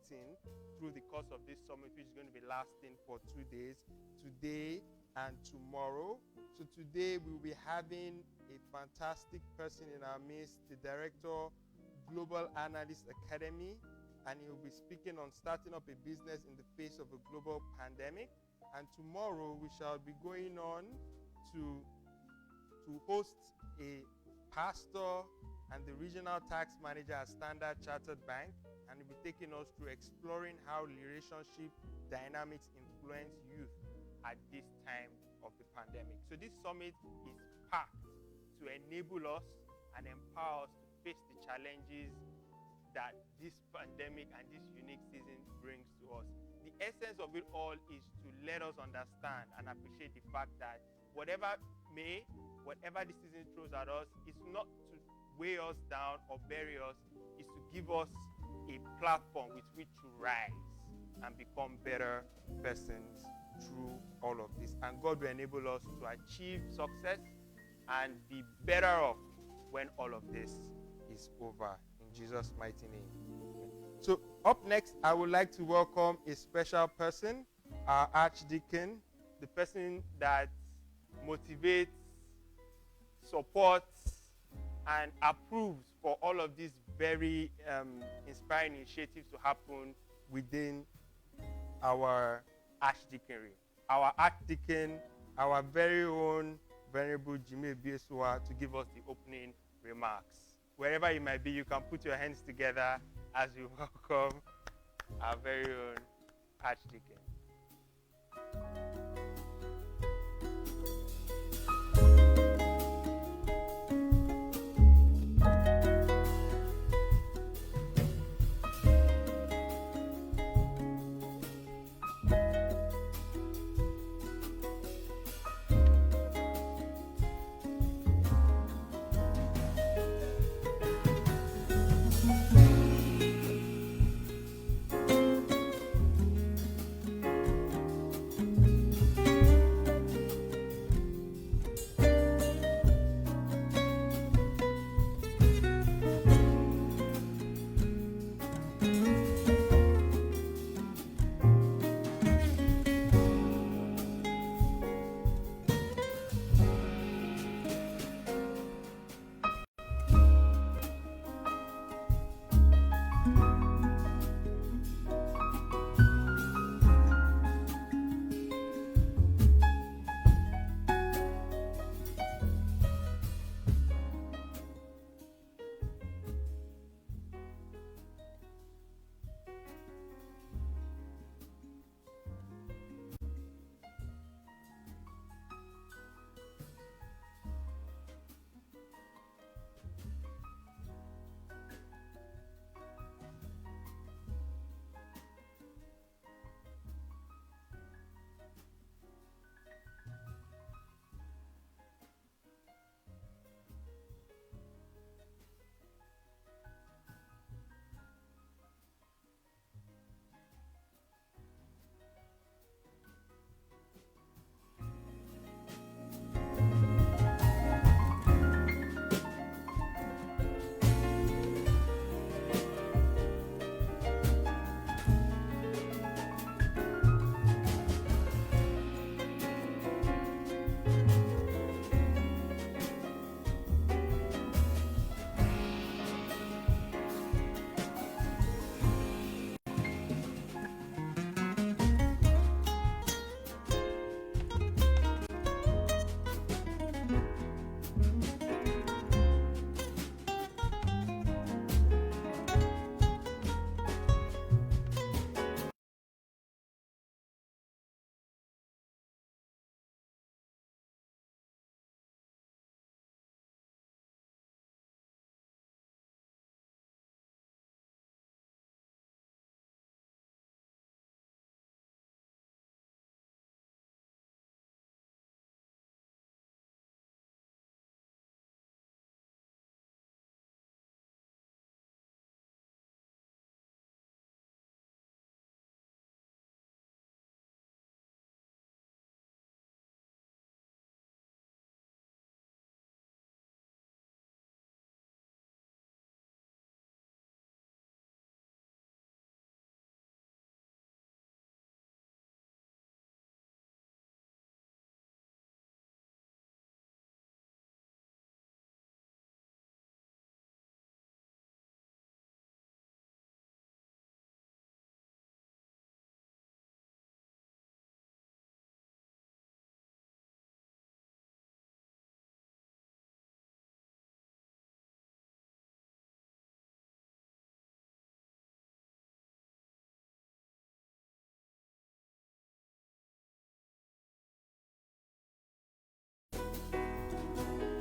meeting through the course of this summit, which is going to be lasting for 2 days, today and tomorrow. So today we'll be having a fantastic person in our midst, the Director, Global Analytics Academy, and he'll be speaking on starting up a business in the face of a global pandemic. And tomorrow we shall be going on to host a pastor and the regional tax manager at Standard Chartered Bank, and he'll be taking us through exploring how relationship dynamics influence youth at this time of the pandemic. So this summit is packed to enable us and empower us to face the challenges that this pandemic and this unique season brings to us. The essence of it all is to let us understand and appreciate the fact that whatever the season throws at us, is not to weigh us down or bury us, is to give us a platform with which to rise and become better persons through all of this. And God will enable us to achieve success and be better off when all of this is over. In Jesus' mighty name. So up next, I would like to welcome a special person, our Archdeacon, the person that motivates, supports, and approves for all of these very inspiring initiatives to happen within our Archdeaconry. Our Archdeacon, our very own Venerable Jimmy Biesua, to give us the opening remarks. Wherever you might be, you can put your hands together as we welcome our very own Archdeacon.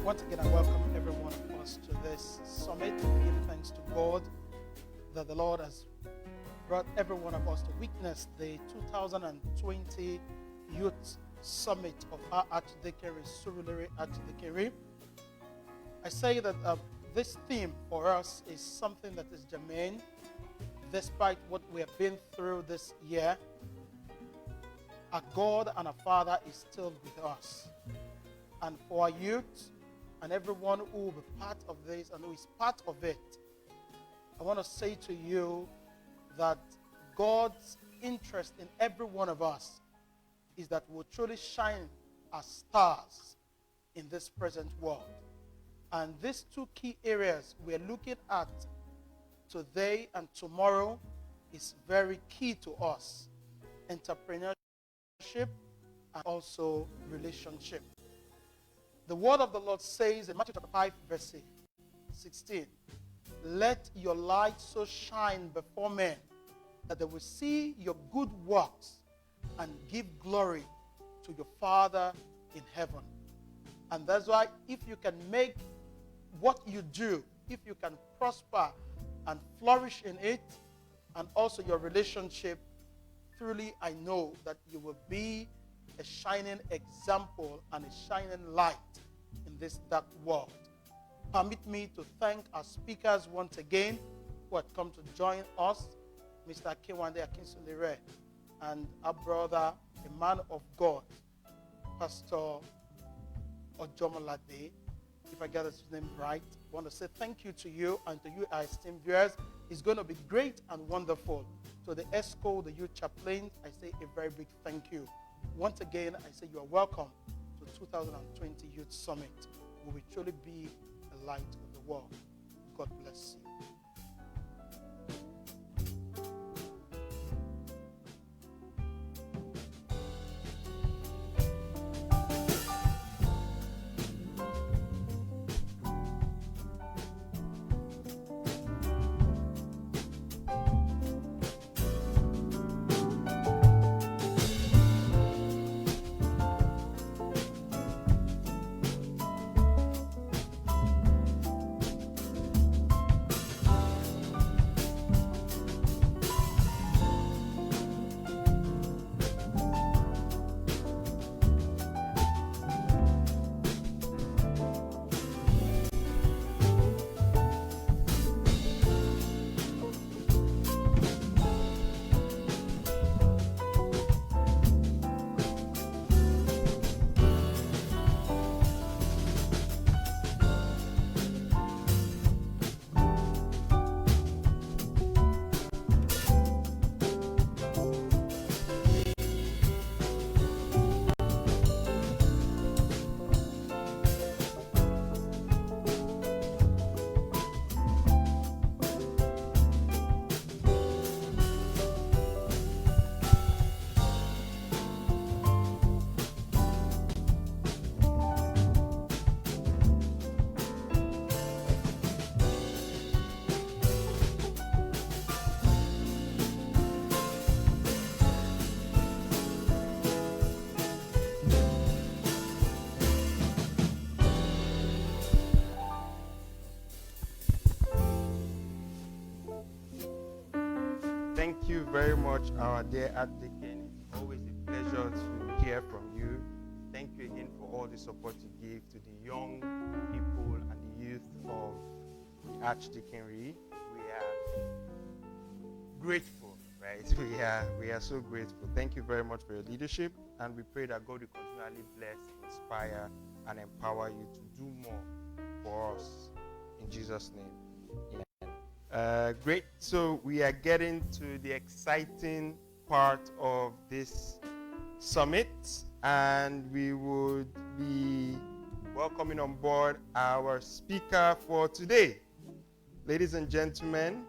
Once again, I welcome every one of us to this summit. We give thanks to God that the Lord has brought every one of us to witness the 2020 Youth Summit of our Archdeaconry, Surulere Archdeaconry. I say that this theme for us is something that is germane, despite what we have been through this year. Our God and our Father is still with us. And for our youth and everyone who will be part of this and who is part of it, I want to say to you that God's interest in every one of us is that we'll truly shine as stars in this present world. And these two key areas we're looking at today and tomorrow is very key to us: entrepreneurship and also relationship. The word of the Lord says in Matthew chapter 5, verse 16, "Let your light so shine before men that they will see your good works and give glory to your Father in heaven." And that's why if you can make what you do, if you can prosper and flourish in it, and also your relationship, truly I know that you will be a shining example and a shining light in this dark world. Permit me to thank our speakers once again who had come to join us, Mr. Akinwande Akinsulire, and our brother, a man of God, Pastor Ojomolade. If I get his name right, I want to say thank you to you and to you, our esteemed viewers. It's going to be great and wonderful. To the ESCO, the youth chaplains, I say a very big thank you. Once again, I say you are welcome to 2020 Youth Summit. We will truly be the light of the world. God bless you. Thank you very much, our dear Archdeacon. It's always a pleasure to hear from you. Thank you again for all the support you give to the young people and the youth of the Archdeaconry. We are grateful, right? We are so grateful. Thank you very much for your leadership, and we pray that God will continually bless, inspire, and empower you to do more for us. In Jesus' name, amen. Great. So we are getting to the exciting part of this summit, and we would be welcoming on board our speaker for today. Ladies and gentlemen,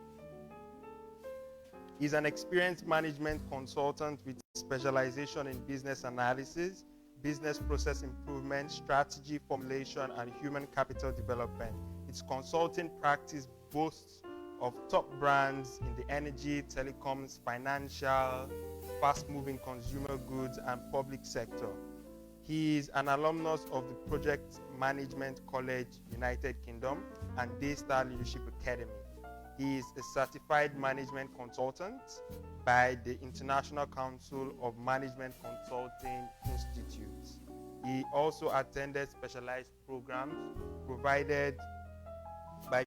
he's an experienced management consultant with specialization in business analysis, business process improvement, strategy formulation, and human capital development. His consulting practice boasts of top brands in the energy, telecoms, financial, fast-moving consumer goods, and public sector. He is an alumnus of the Project Management College, United Kingdom, and Daystar Leadership Academy. He is a certified management consultant by the International Council of Management Consulting Institutes. He also attended specialized programs provided by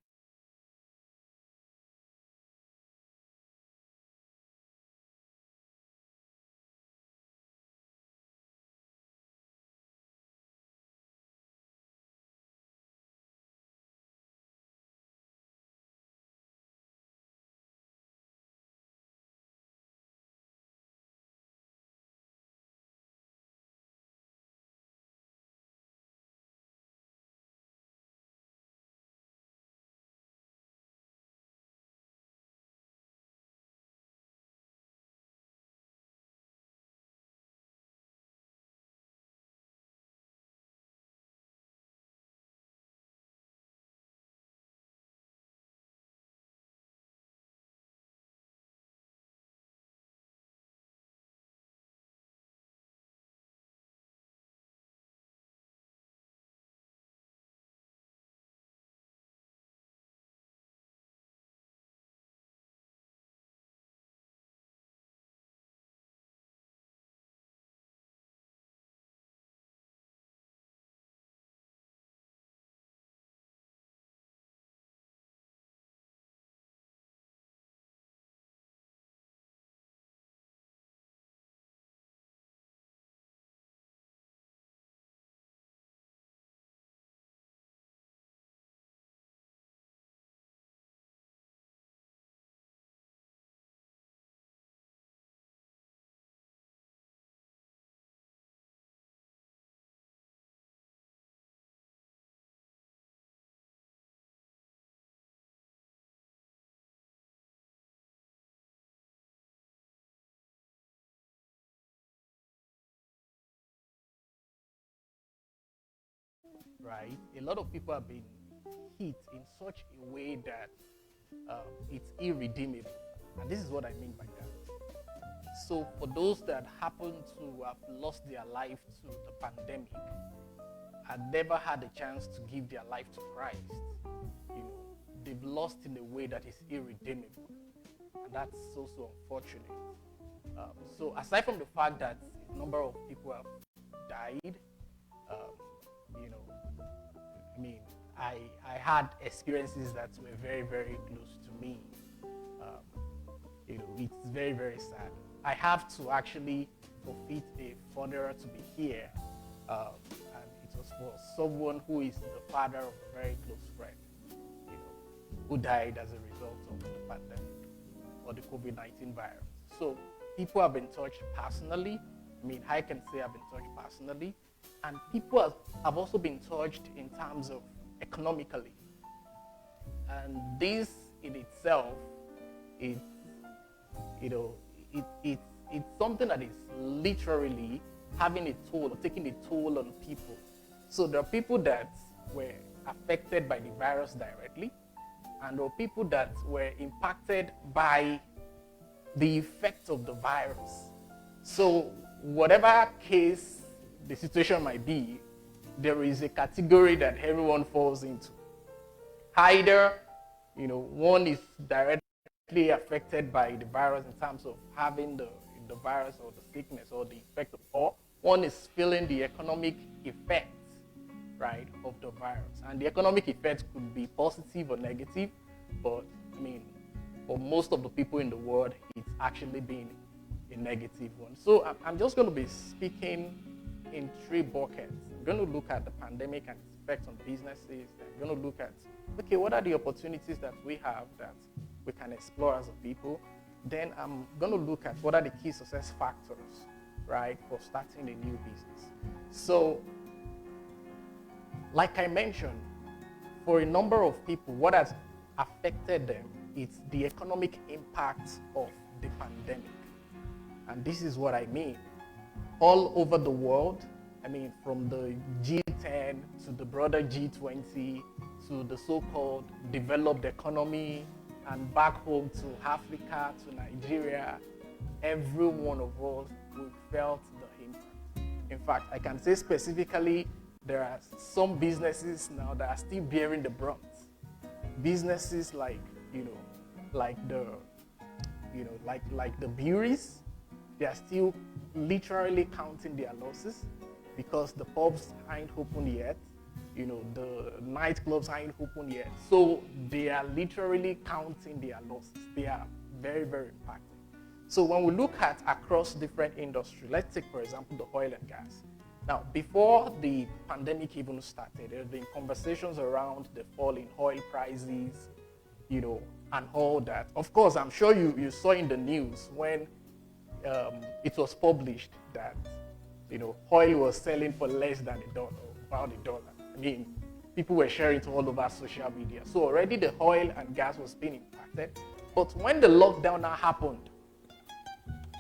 right? A lot of people have been hit in such a way that it's irredeemable. And this is what I mean by that. So for those that happen to have lost their life to the pandemic and never had a chance to give their life to Christ, they've lost in a way that is irredeemable. And that's so unfortunate. So aside from the fact that a number of people have died, I had experiences that were very, very close to me. It's very, very sad. I have to actually forfeit a funeral to be here, and it was for someone who is the father of a very close friend, who died as a result of the pandemic or the COVID-19 virus. So people have been touched personally. I can say I've been touched personally, and people have also been touched in terms of economically. And this in itself, it's something that is literally having a toll or taking a toll on people. So there are people that were affected by the virus directly, and there are people that were impacted by the effects of the virus. So whatever case the situation might be, there is a category that everyone falls into. Either, one is directly affected by the virus in terms of having the virus or the sickness or the effect of, or one is feeling the economic effects, right, of the virus. And the economic effects could be positive or negative, but for most of the people in the world, it's actually been a negative one. So I'm just going to be speaking in three buckets. I'm going to look at the pandemic and its effects on businesses. I'm going to look at, what are the opportunities that we have that we can explore as a people? Then I'm going to look at what are the key success factors, right, for starting a new business. So, like I mentioned, for a number of people, what has affected them is the economic impact of the pandemic. And this is what I mean. All over the world, from the G10 to the broader G20 to the so-called developed economy and back home to Africa, to Nigeria, every one of us, we felt the impact. In fact, I can say specifically, there are some businesses now that are still bearing the brunt. Businesses like, like the breweries, they are still literally counting their losses because the pubs aren't open yet. The nightclubs aren't open yet. So they are literally counting their losses. They are very, very impacted. So when we look at across different industries, let's take, for example, the oil and gas. Now, before the pandemic even started, there have been conversations around the fall in oil prices, and all that. Of course, I'm sure you saw in the news when it was published that, oil was selling for less than $1, about $1. I mean, people were sharing it all over social media. So already the oil and gas was being impacted. But when the lockdown now happened,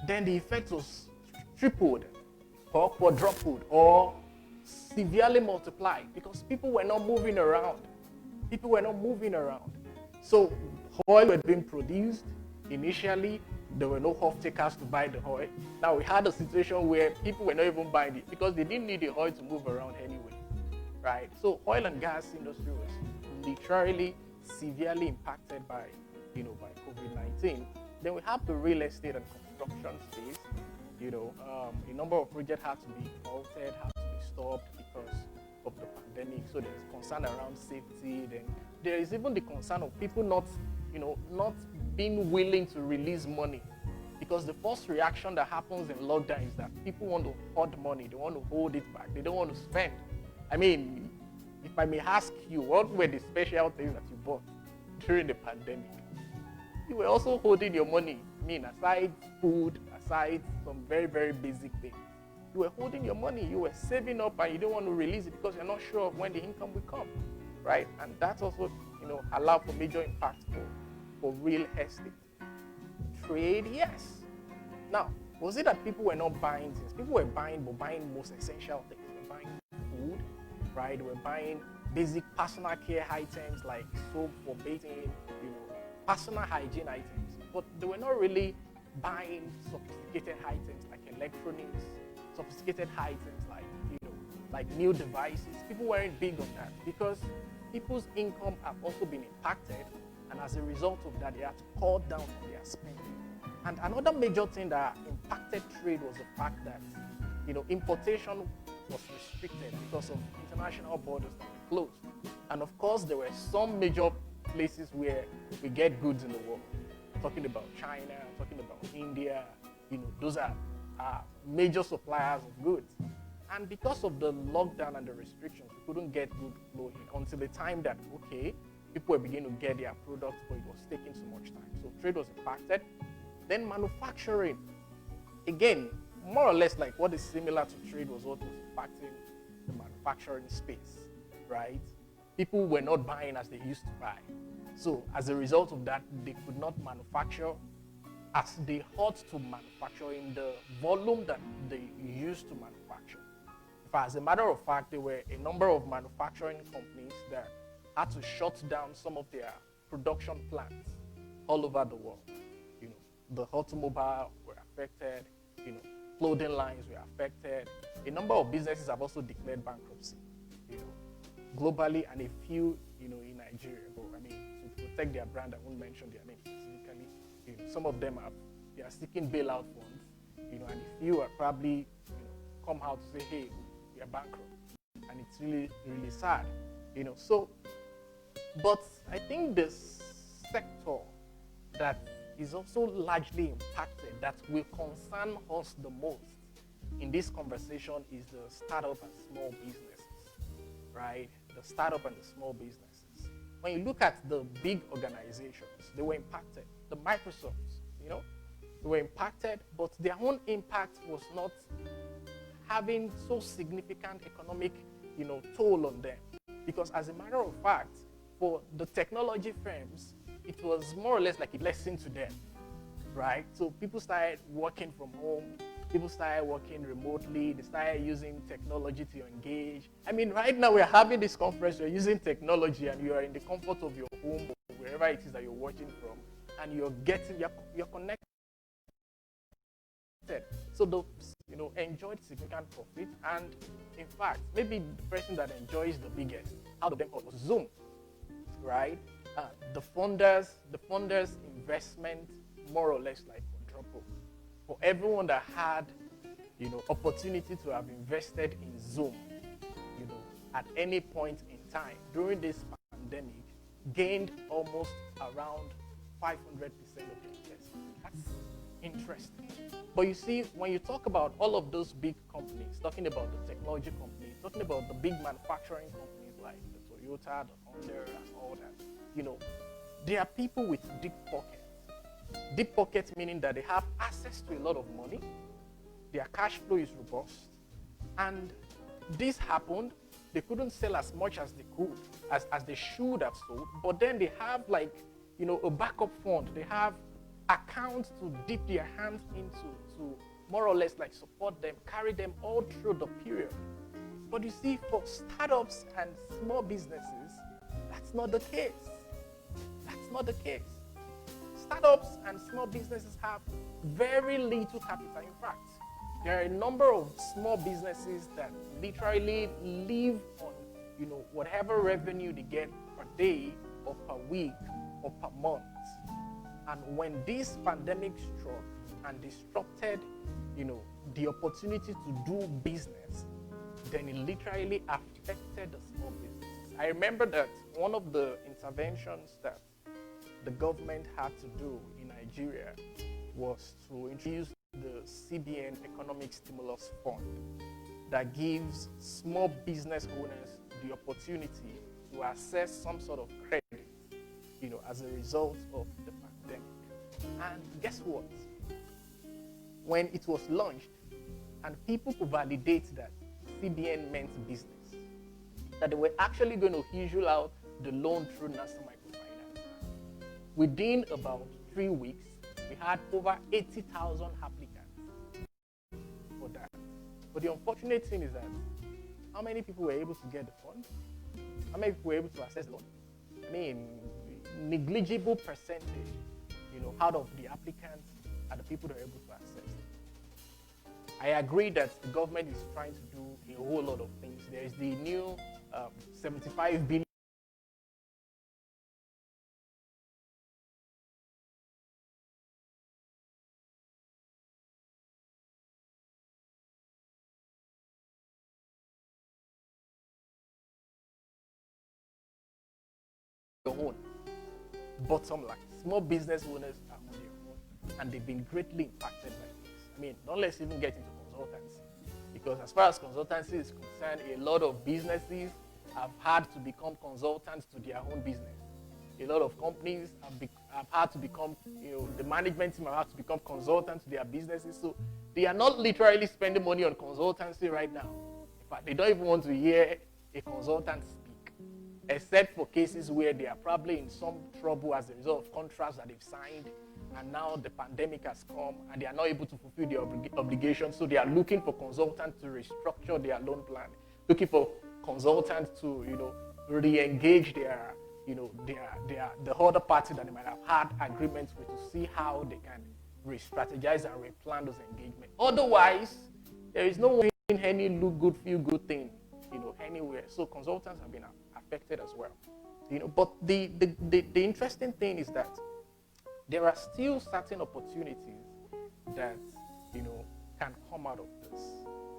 then the effect was tripled or quadrupled or severely multiplied because people were not moving around. So oil was being produced. Initially, there were no off-takers to buy the oil. Now we had a situation where people were not even buying it because they didn't need the oil to move around anyway, right? So oil and gas industry was literally severely impacted by, by COVID-19. Then we have the real estate and construction space. A number of projects had to be halted, had to be stopped because of the pandemic. So there's concern around safety. Then there is even the concern of people not being willing to release money, because the first reaction that happens in lockdown is that people want to hoard money. They want to hold it back. They don't want to spend. I mean, if I may ask you, what were the special things that you bought during the pandemic? You were also holding your money. I mean, aside food, aside some very, very basic things. You were holding your money. You were saving up, and you don't want to release it because you're not sure of when the income will come, right? And that's also, allowed for major impact for real estate. Trade, yes. Now, was it that people were not buying things? People were buying, but buying most essential things. They were buying food, right? They were buying basic personal care items like soap for bathing, personal hygiene items. But they were not really buying sophisticated items like electronics, sophisticated items like new devices. People weren't big on that because people's income have also been impacted, and as a result of that, they had to cut down on their spending. And another major thing that impacted trade was the fact that, importation was restricted because of international borders that were closed. And of course, there were some major places where we get goods in the world. I'm talking about China, I'm talking about India, those are major suppliers of goods. And because of the lockdown and the restrictions, we couldn't get good flow in until the time that, people were beginning to get their products, but it was taking so much time. So trade was impacted. Then manufacturing, again, more or less like what is similar to trade was what was impacting the manufacturing space, right? People were not buying as they used to buy. So as a result of that, they could not manufacture as they ought to manufacture in the volume that they used to manufacture. As a matter of fact, there were a number of manufacturing companies that had to shut down some of their production plants all over the world. The automobile were affected, clothing lines were affected. A number of businesses have also declared bankruptcy, globally, and a few, in Nigeria. But to protect their brand, I won't mention their names specifically. Some of them they are seeking bailout funds, and a few are probably, come out to say, hey, we are bankrupt, and it's really, really sad, So, but I think the sector that is also largely impacted, that will concern us the most in this conversation, is the startup and small businesses, right? The startup and the small businesses. When you look at the big organizations, they were impacted. The Microsofts, they were impacted, but their own impact was not having so significant economic, toll on them. Because as a matter of fact, for the technology firms, it was more or less like a blessing to them, right? So people started working from home, people started working remotely, they started using technology to engage. Right now we're having this conference, you're using technology and you're in the comfort of your home or wherever it is that you're watching from, and you're connected. So enjoyed significant profit. And in fact, maybe the person that enjoys the biggest out of them all was Zoom, right? The funders' investment more or less like quadruple. For everyone that had, opportunity to have invested in Zoom, at any point in time during this pandemic, gained almost around 500% of the investment. That's interesting. But you see, when you talk about all of those big companies, talking about the technology companies, talking about the big manufacturing companies like the Toyota, the Honda, and all that, there are people with deep pockets. Deep pockets meaning that they have access to a lot of money, their cash flow is robust, and this happened. They couldn't sell as much as they could, as they should have sold, but then they have a backup fund. They have accounts to dip their hands into, to more or less support them, carry them all through the period. But you see, for startups and small businesses, that's not the case. That's not the case. Startups and small businesses have very little capital. In fact, there are a number of small businesses that literally live on, whatever revenue they get per day or per week or per month. And when this pandemic struck and disrupted, the opportunity to do business, then it literally affected the small businesses. I remember that one of the interventions that the government had to do in Nigeria was to introduce the CBN Economic Stimulus Fund that gives small business owners the opportunity to access some sort of credit, as a result of the pandemic. And guess what? When it was launched and people could validate that CBN meant business, that they were actually going to issue out the loan through National Microfinance, within about 3 weeks, we had over 80,000 applicants for that. But the unfortunate thing is that how many people were able to get the fund? How many people were able to access the loan? I mean, negligible percentage, out of the applicants are the people that are able to access it. I agree that the government is trying to do a whole lot of things. There is the new 75 billion own. Bottom line, small business owners are on their own, and they've been greatly impacted by this. I mean, don't let's even get into consultancy, because as far as consultancy is concerned, a lot of businesses have had to become consultants to their own business. A lot of companies have had to become, the management team have had to become consultants to their businesses. So they are not literally spending money on consultancy right now. In fact, they don't even want to hear a consultant speak, except for cases where they are probably in some trouble as a result of contracts that they've signed, and now the pandemic has come and they are not able to fulfill their obligations, so they are looking for consultants to restructure their loan plan, looking for consultants to, re-engage their, the other party that they might have had agreements with, to see how they can re-strategize and replan those engagements. Otherwise, there is no way in any feel good thing, anywhere. So consultants have been affected as well. But the interesting thing is that there are still certain opportunities that, can come out of this.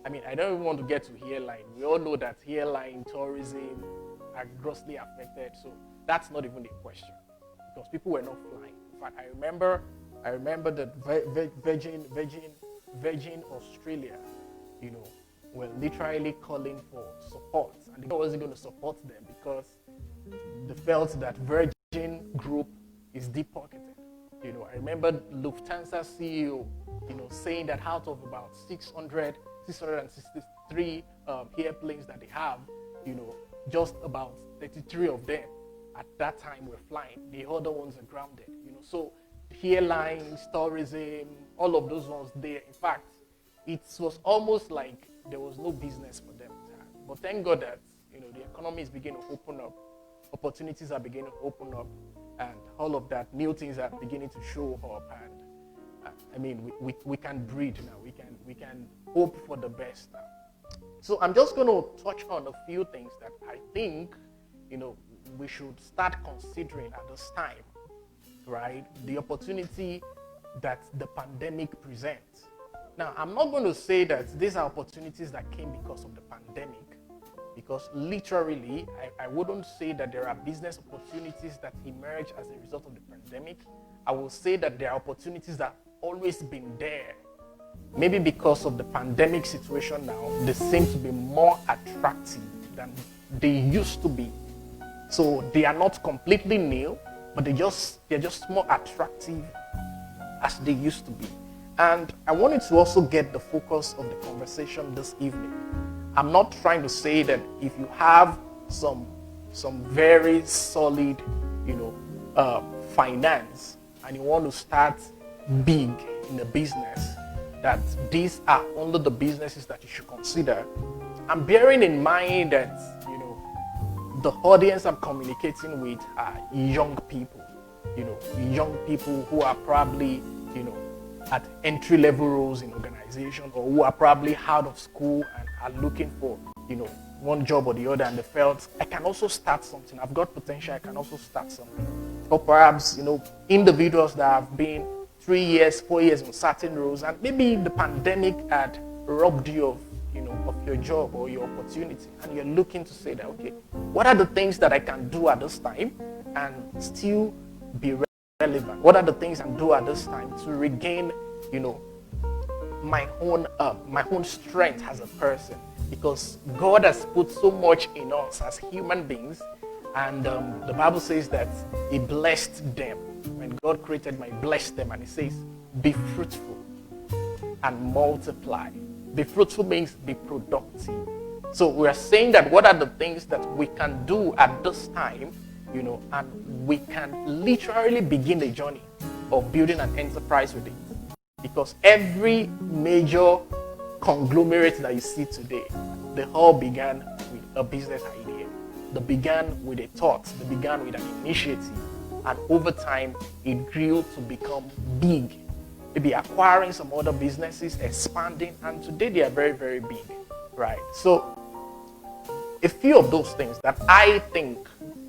I mean, I don't even want to get to airline. We all know that airline, tourism are grossly affected. So that's not even a question, because people were not flying. In fact, I remember that Virgin Australia, were literally calling for support, and they wasn't going to support them because they felt that Virgin Group is deep-pocketed. I remember Lufthansa CEO, saying that out of about 663 airplanes that they have, just about 33 of them at that time were flying. The other ones are grounded. So airlines, tourism, all of those ones there. In fact, it was almost like there was no business for them to have. But thank God that the economy is beginning to open up, opportunities are beginning to open up, and all of that, new things are beginning to show up, I mean, we can breathe now. We can hope for the best now. So I'm just going to touch on a few things that I think, we should start considering at this time, right? The opportunity that the pandemic presents. Now, I'm not going to say that these are opportunities that came because of the pandemic, because literally, I wouldn't say that there are business opportunities that emerge as a result of the pandemic. I will say that there are opportunities that have always been there. Maybe because of the pandemic situation now, they seem to be more attractive than they used to be. So they are not completely new, but they're just more attractive as they used to be. And I wanted to also get the focus of the conversation this evening. I'm not trying to say that if you have some very solid, finance and you want to start big in a business, that these are only the businesses that you should consider. I'm bearing in mind that, the audience I'm communicating with are young people, young people who are probably, at entry-level roles in organization, or who are probably out of school and are looking for, one job or the other, and they felt, I can also start something. I've got potential, I can also start something. Or perhaps, individuals that have been 3 years, 4 years in certain roles, and maybe the pandemic had robbed you of your job or your opportunity, and you're looking to say that, okay, what are the things that I can do at this time and still be relevant? What are the things I can do at this time to regain, my own strength as a person? Because God has put so much in us as human beings, and the Bible says that He blessed them. When God created man, He blessed them, and He says, be fruitful and multiply. Be fruitful means be productive. So we are saying that what are the things that we can do at this time, and we can literally begin a journey of building an enterprise with it. Because every major conglomerate that you see today, they all began with a business idea. They began with a thought. They began with an initiative. And over time, it grew to become big. Maybe acquiring some other businesses, expanding, and today they are very, very big, right? So a few of those things that I think,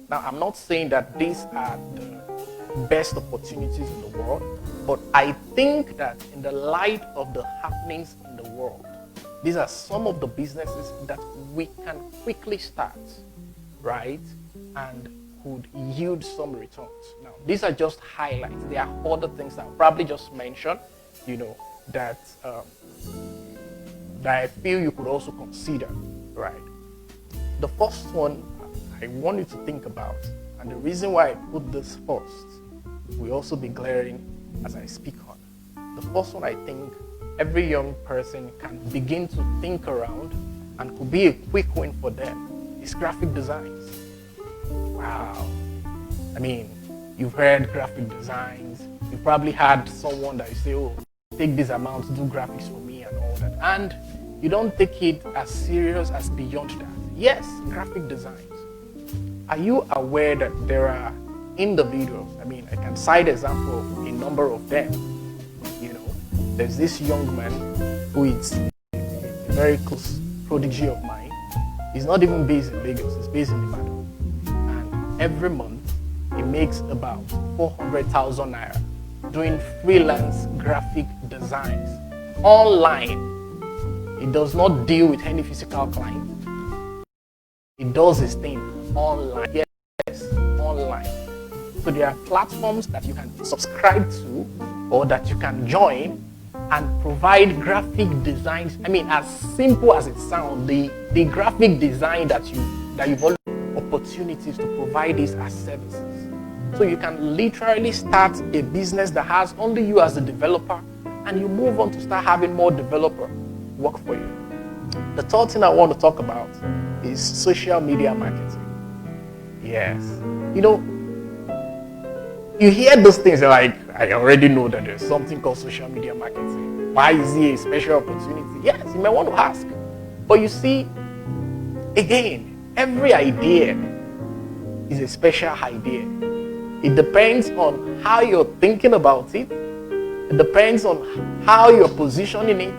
now I'm not saying that these are the best opportunities in the world, but I think that in the light of the happenings in the world, these are some of the businesses that we can quickly start, right? And could yield some returns. Now, these are just highlights. There are other things that I'll probably just mention, that I feel you could also consider, right? The first one I want you to think about, and the reason why I put this first will also be glaring as I speak on. The first one I think every young person can begin to think around and could be a quick win for them is graphic designs. Wow. I mean, you've heard graphic designs. You probably had someone that you say, oh, take this amount, do graphics for me and all that. And you don't take it as serious as beyond that. Yes, graphic designs. Are you aware that there are individuals? I mean, I can cite example of a number of them. There's this young man who is a very close prodigy of mine. He's not even based in Lagos, he's based in Ibadan. Every month, he makes about 400,000 naira doing freelance graphic designs online. He does not deal with any physical client. He does his thing online. Yes, online. So there are platforms that you can subscribe to or that you can join and provide graphic designs. I mean, as simple as it sounds, the graphic design that you've already opportunities to provide these as services. So you can literally start a business that has only you as a developer, and you move on to start having more developer work for you. The third thing I want to talk about is social media marketing. Yes. You hear those things like, I already know that there's something called social media marketing. Why is it a special opportunity? Yes, you may want to ask. But you see, again, every idea is a special idea. It depends on how you're thinking about it, It depends on how you're positioning it.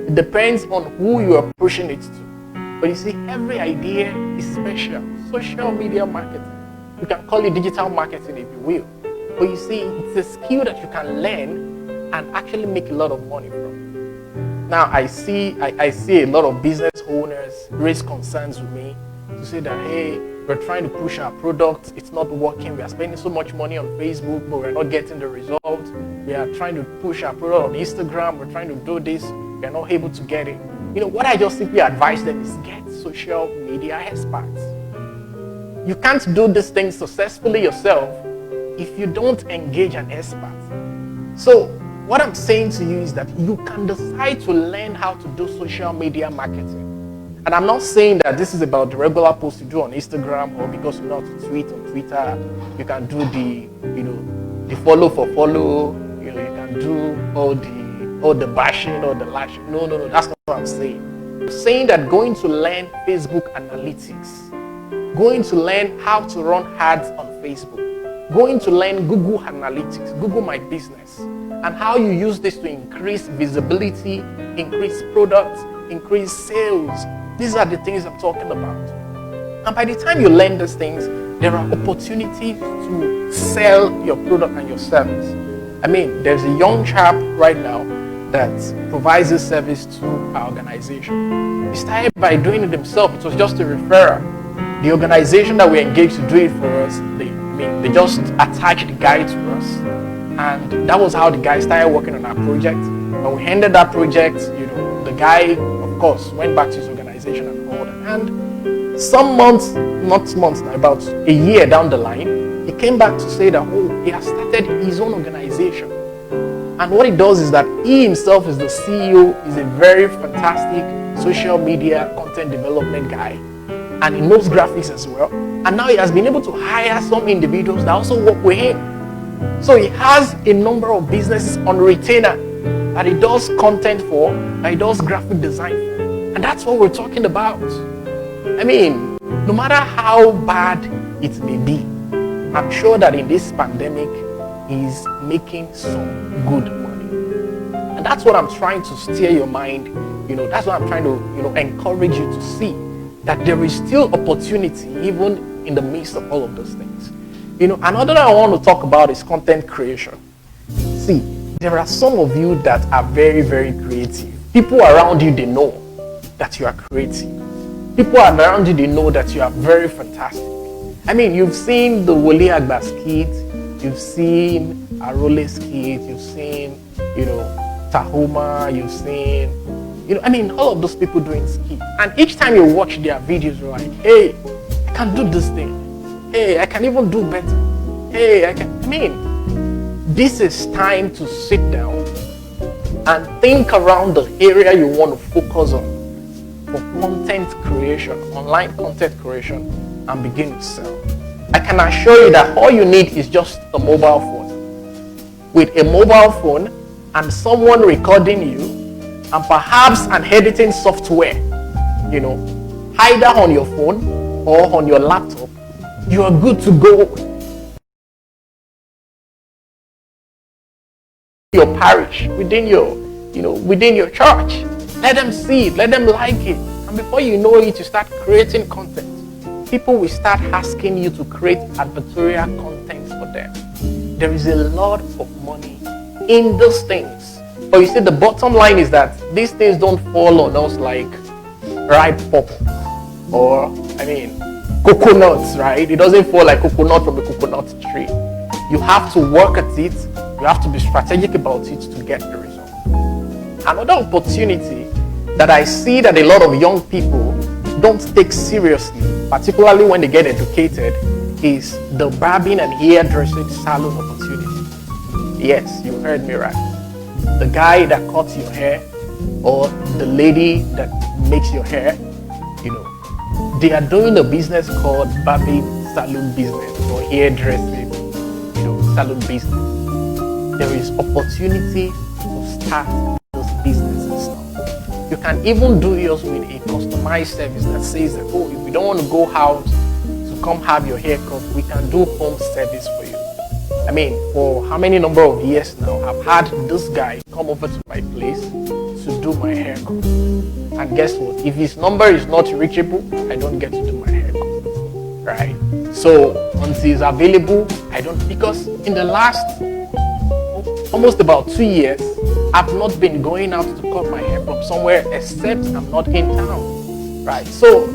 It depends on who you are pushing it to. But you see, every idea is special. Social media marketing. You can call it digital marketing if you will. But you see, it's a skill that you can learn and actually make a lot of money from. Now, I see a lot of business owners raise concerns with me to say that, hey, we're trying to push our product, it's not working, we are spending so much money on Facebook, but we're not getting the results. We are trying to push our product on Instagram, we're trying to do this, we're not able to get it. You know, what I just simply advise them is get social media experts. You can't do these things successfully yourself if you don't engage an expert. So what I'm saying to you is that you can decide to learn how to do social media marketing. And I'm not saying that this is about the regular posts you do on Instagram, or because you know how to tweet on Twitter, you can do the follow for follow, you can do all the bashing or the lashing. No, that's not what I'm saying. I'm saying that going to learn Facebook analytics, going to learn how to run ads on Facebook, going to learn Google Analytics, Google My Business, and how you use this to increase visibility, increase products, increase sales. These are the things I'm talking about. And by the time you learn these things, there are opportunities to sell your product and your service. I mean, there's a young chap right now that provides this service to our organization. He started by doing it himself. It was just a referral. The organization that we engaged to do it for us, they just attached the guy to us. And that was how the guy started working on our project. When we ended that project, the guy, of course, went back to his organization and all that. And some months, not months now, about a year down the line, he came back to say that, he has started his own organization. And what he does is that he himself is the CEO, is a very fantastic social media content development guy. And he knows graphics as well. And now he has been able to hire some individuals that also work with him. So he has a number of businesses on retainer that he does content for, that he does graphic design for. And that's what we're talking about. I mean, no matter how bad it may be, I'm sure that in this pandemic, he's making some good money. And that's what I'm trying to steer your mind. That's what I'm trying to, encourage you to see, that there is still opportunity even in the midst of all of those things. Another thing I want to talk about is content creation. See, there are some of you that are very, very creative. People around you, they know that you are creative. People around you, they know that you are very fantastic. I mean, you've seen the Wole Agba skit, you've seen Arole skit, you've seen, Tahoma, you've seen, all of those people doing skit. And each time you watch their videos, you're like, hey, I can do this thing. Hey, I can even do better. Hey, this is time to sit down and think around the area you want to focus on for content creation, online content creation, and begin to sell. I can assure you that all you need is just a mobile phone. With a mobile phone and someone recording you, and perhaps an editing software, either on your phone or on your laptop, you are good to go. Your parish, within your church. Let them see it, let them like it. And before you know it, you start creating content. People will start asking you to create advertorial content for them. There is a lot of money in those things. But you see, the bottom line is that these things don't fall on us like ripe purple or, coconuts, right? It doesn't fall like coconut from a coconut tree. You have to work at it. You have to be strategic about it to get the result. Another opportunity that I see that a lot of young people don't take seriously, particularly when they get educated, is the barbing and hairdressing salon opportunity. Yes, you heard me right. The guy that cuts your hair or the lady that makes your hair, they are doing a business called barbing salon business or hairdressing, salon business. There is opportunity to start those businesses now. You can even do yours with a customized service that says that, if you don't want to go out to come have your hair cut, we can do home service for you. I mean, for how many number of years now, I've had this guy come over to my place to do my haircut. And guess what? If his number is not reachable, I don't get to do my haircut, right? So once he's available, I don't, because in the last almost about 2 years, I've not been going out to cut my hair from somewhere except I'm not in town, right? So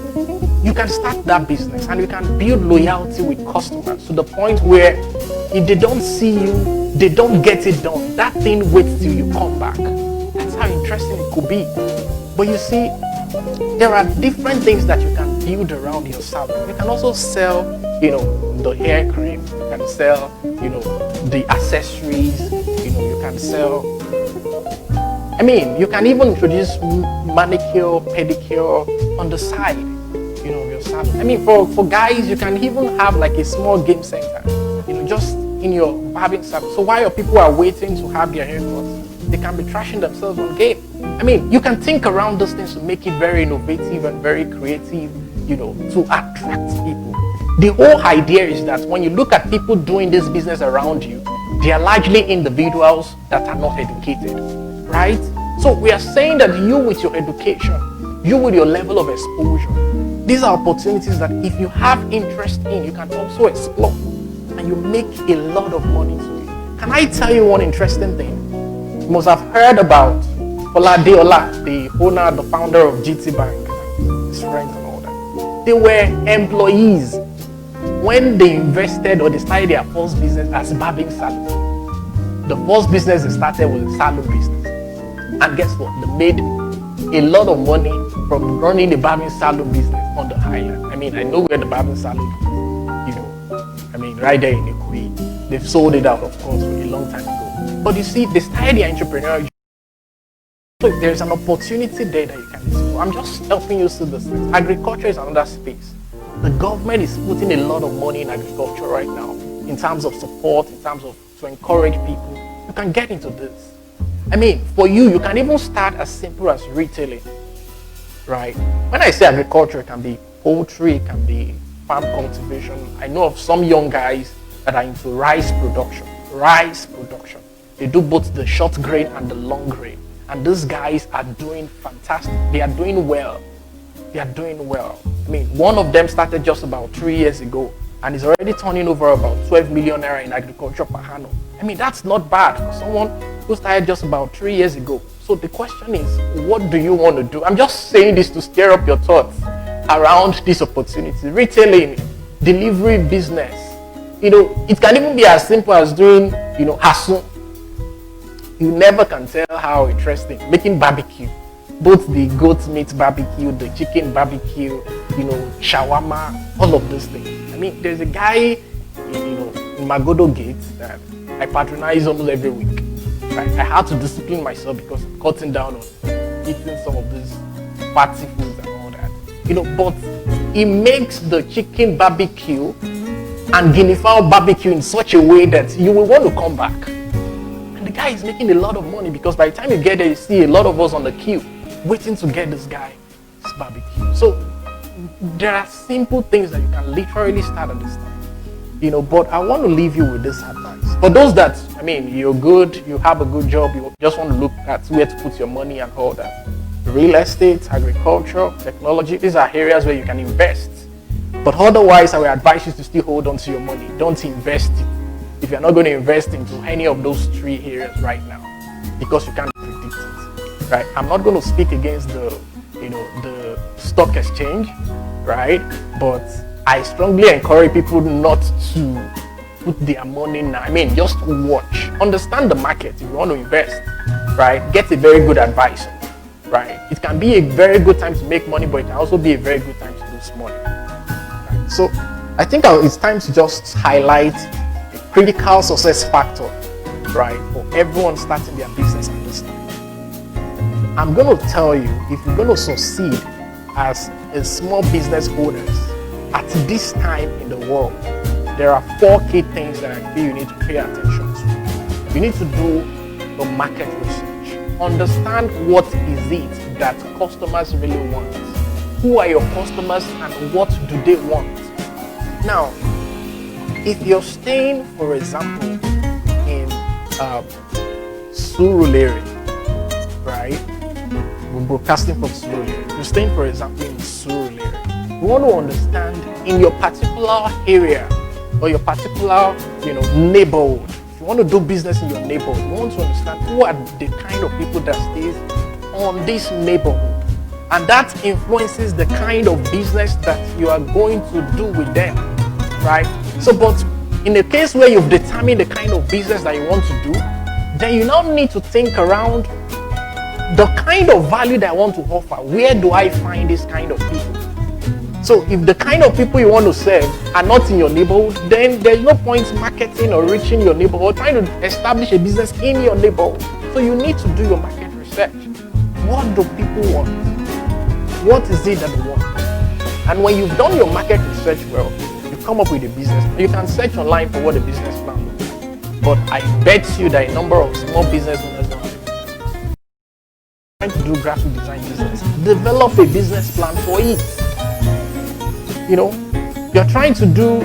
you can start that business and you can build loyalty with customers to the point where if they don't see you, they don't get it done. That thing waits till you come back. That's how interesting it could be. But you see, there are different things that you can build around your salon. You can also sell, the hair cream. You can sell, the accessories. You can sell. I mean, you can even introduce manicure, pedicure on the side, your salon. I mean, for guys, you can even have like a small game center, just in your barbing salon. So while your people are waiting to have their haircuts, they can be trashing themselves on game. I mean, you can think around those things to make it very innovative and very creative, to attract people. The whole idea is that when you look at people doing this business around you, they are largely individuals that are not educated, right? So we are saying that you with your education, you with your level of exposure, these are opportunities that if you have interest in, you can also explore and you make a lot of money to it. Can I tell you one interesting thing? You must have heard about Ola, the owner, the founder of GT Bank, his friends and all that. They were employees when they invested or they started their first business as barbing salon. The first business they started was a salon business. And guess what? They made a lot of money from running the barbing salon business on the island. I mean, I know where the barbing salon is, right there in Ikoyi. They've sold it out, of course, for a long time ago. But you see, they started their entrepreneurial. So there's an opportunity there that you can explore. I'm just helping you see this thing. Agriculture is another space. The government is putting a lot of money in agriculture right now in terms of support, in terms of to encourage people. You can get into this. I mean, for you can even start as simple as retailing, right? When I say agriculture, it can be poultry, it can be farm cultivation. I know of some young guys that are into rice production. They do both the short grain and the long grain. And these guys are doing fantastic. They are doing well. I mean, one of them started just about 3 years ago and is already turning over about 12 million naira in agriculture per annum. I mean, that's not bad for someone who started just about 3 years ago. So the question is, what do you want to do? I'm just saying this to stir up your thoughts around this opportunity. Retailing, delivery business. It can even be as simple as doing, hasun. You never can tell how interesting. Making barbecue. Both the goat meat barbecue, the chicken barbecue, shawarma, all of those things. I mean, there's a guy, in Magodo Gate that I patronize almost every week. Right? I had to discipline myself because I'm cutting down on eating some of these fatty foods and all that. But he makes the chicken barbecue and guinea fowl barbecue in such a way that you will want to come back. And the guy is making a lot of money because by the time you get there, you see a lot of us on the queue waiting to get this guy's barbecue. So there are simple things that you can literally start at this time. But I want to leave you with this advice. For those that, you're good, you have a good job, you just want to look at where to put your money and all that. Real estate, agriculture, technology, these are areas where you can invest. But otherwise, I will advise you to still hold on to your money. Don't invest it if you're not going to invest into any of those 3 areas right now, because you can't predict it, right? I'm not going to speak against the stock exchange, right? But I strongly encourage people not to put their money now. Just watch, understand the market if you want to invest, right? Get a very good advisor, right? It can be a very good time to make money, but it can also be a very good time to lose money. Right? So I think it's time to just highlight a critical success factor, right, for everyone starting their business at this time. I'm going to tell you, if you're going to succeed as a small business owners at this time in the world, there are 4 key things that I feel you need to pay attention to. You need to do the market research. Understand what is it that customers really want. Who are your customers and what do they want? Now, if you're staying, for example, Surulere, right? We're broadcasting from Surulere. You're staying, for example, in Surulere. You want to understand in your particular area or your particular, neighborhood. If you want to do business in your neighborhood, you want to understand who are the kind of people that stays on this neighborhood. And that influences the kind of business that you are going to do with them, right? So, but in the case where you've determined the kind of business that you want to do, then you now need to think around the kind of value that I want to offer. Where do I find this kind of people? So if the kind of people you want to serve are not in your neighborhood, then there's no point marketing or reaching your neighborhood, trying to establish a business in your neighborhood. So you need to do your market research. What do people want? What is it that they want? And when you've done your market research well, you come up with a business. You can search online for what a business plan looks like. But I bet you that a number of small business owners don't have a business plan. Trying to do graphic design business, develop a business plan for it. You're trying to do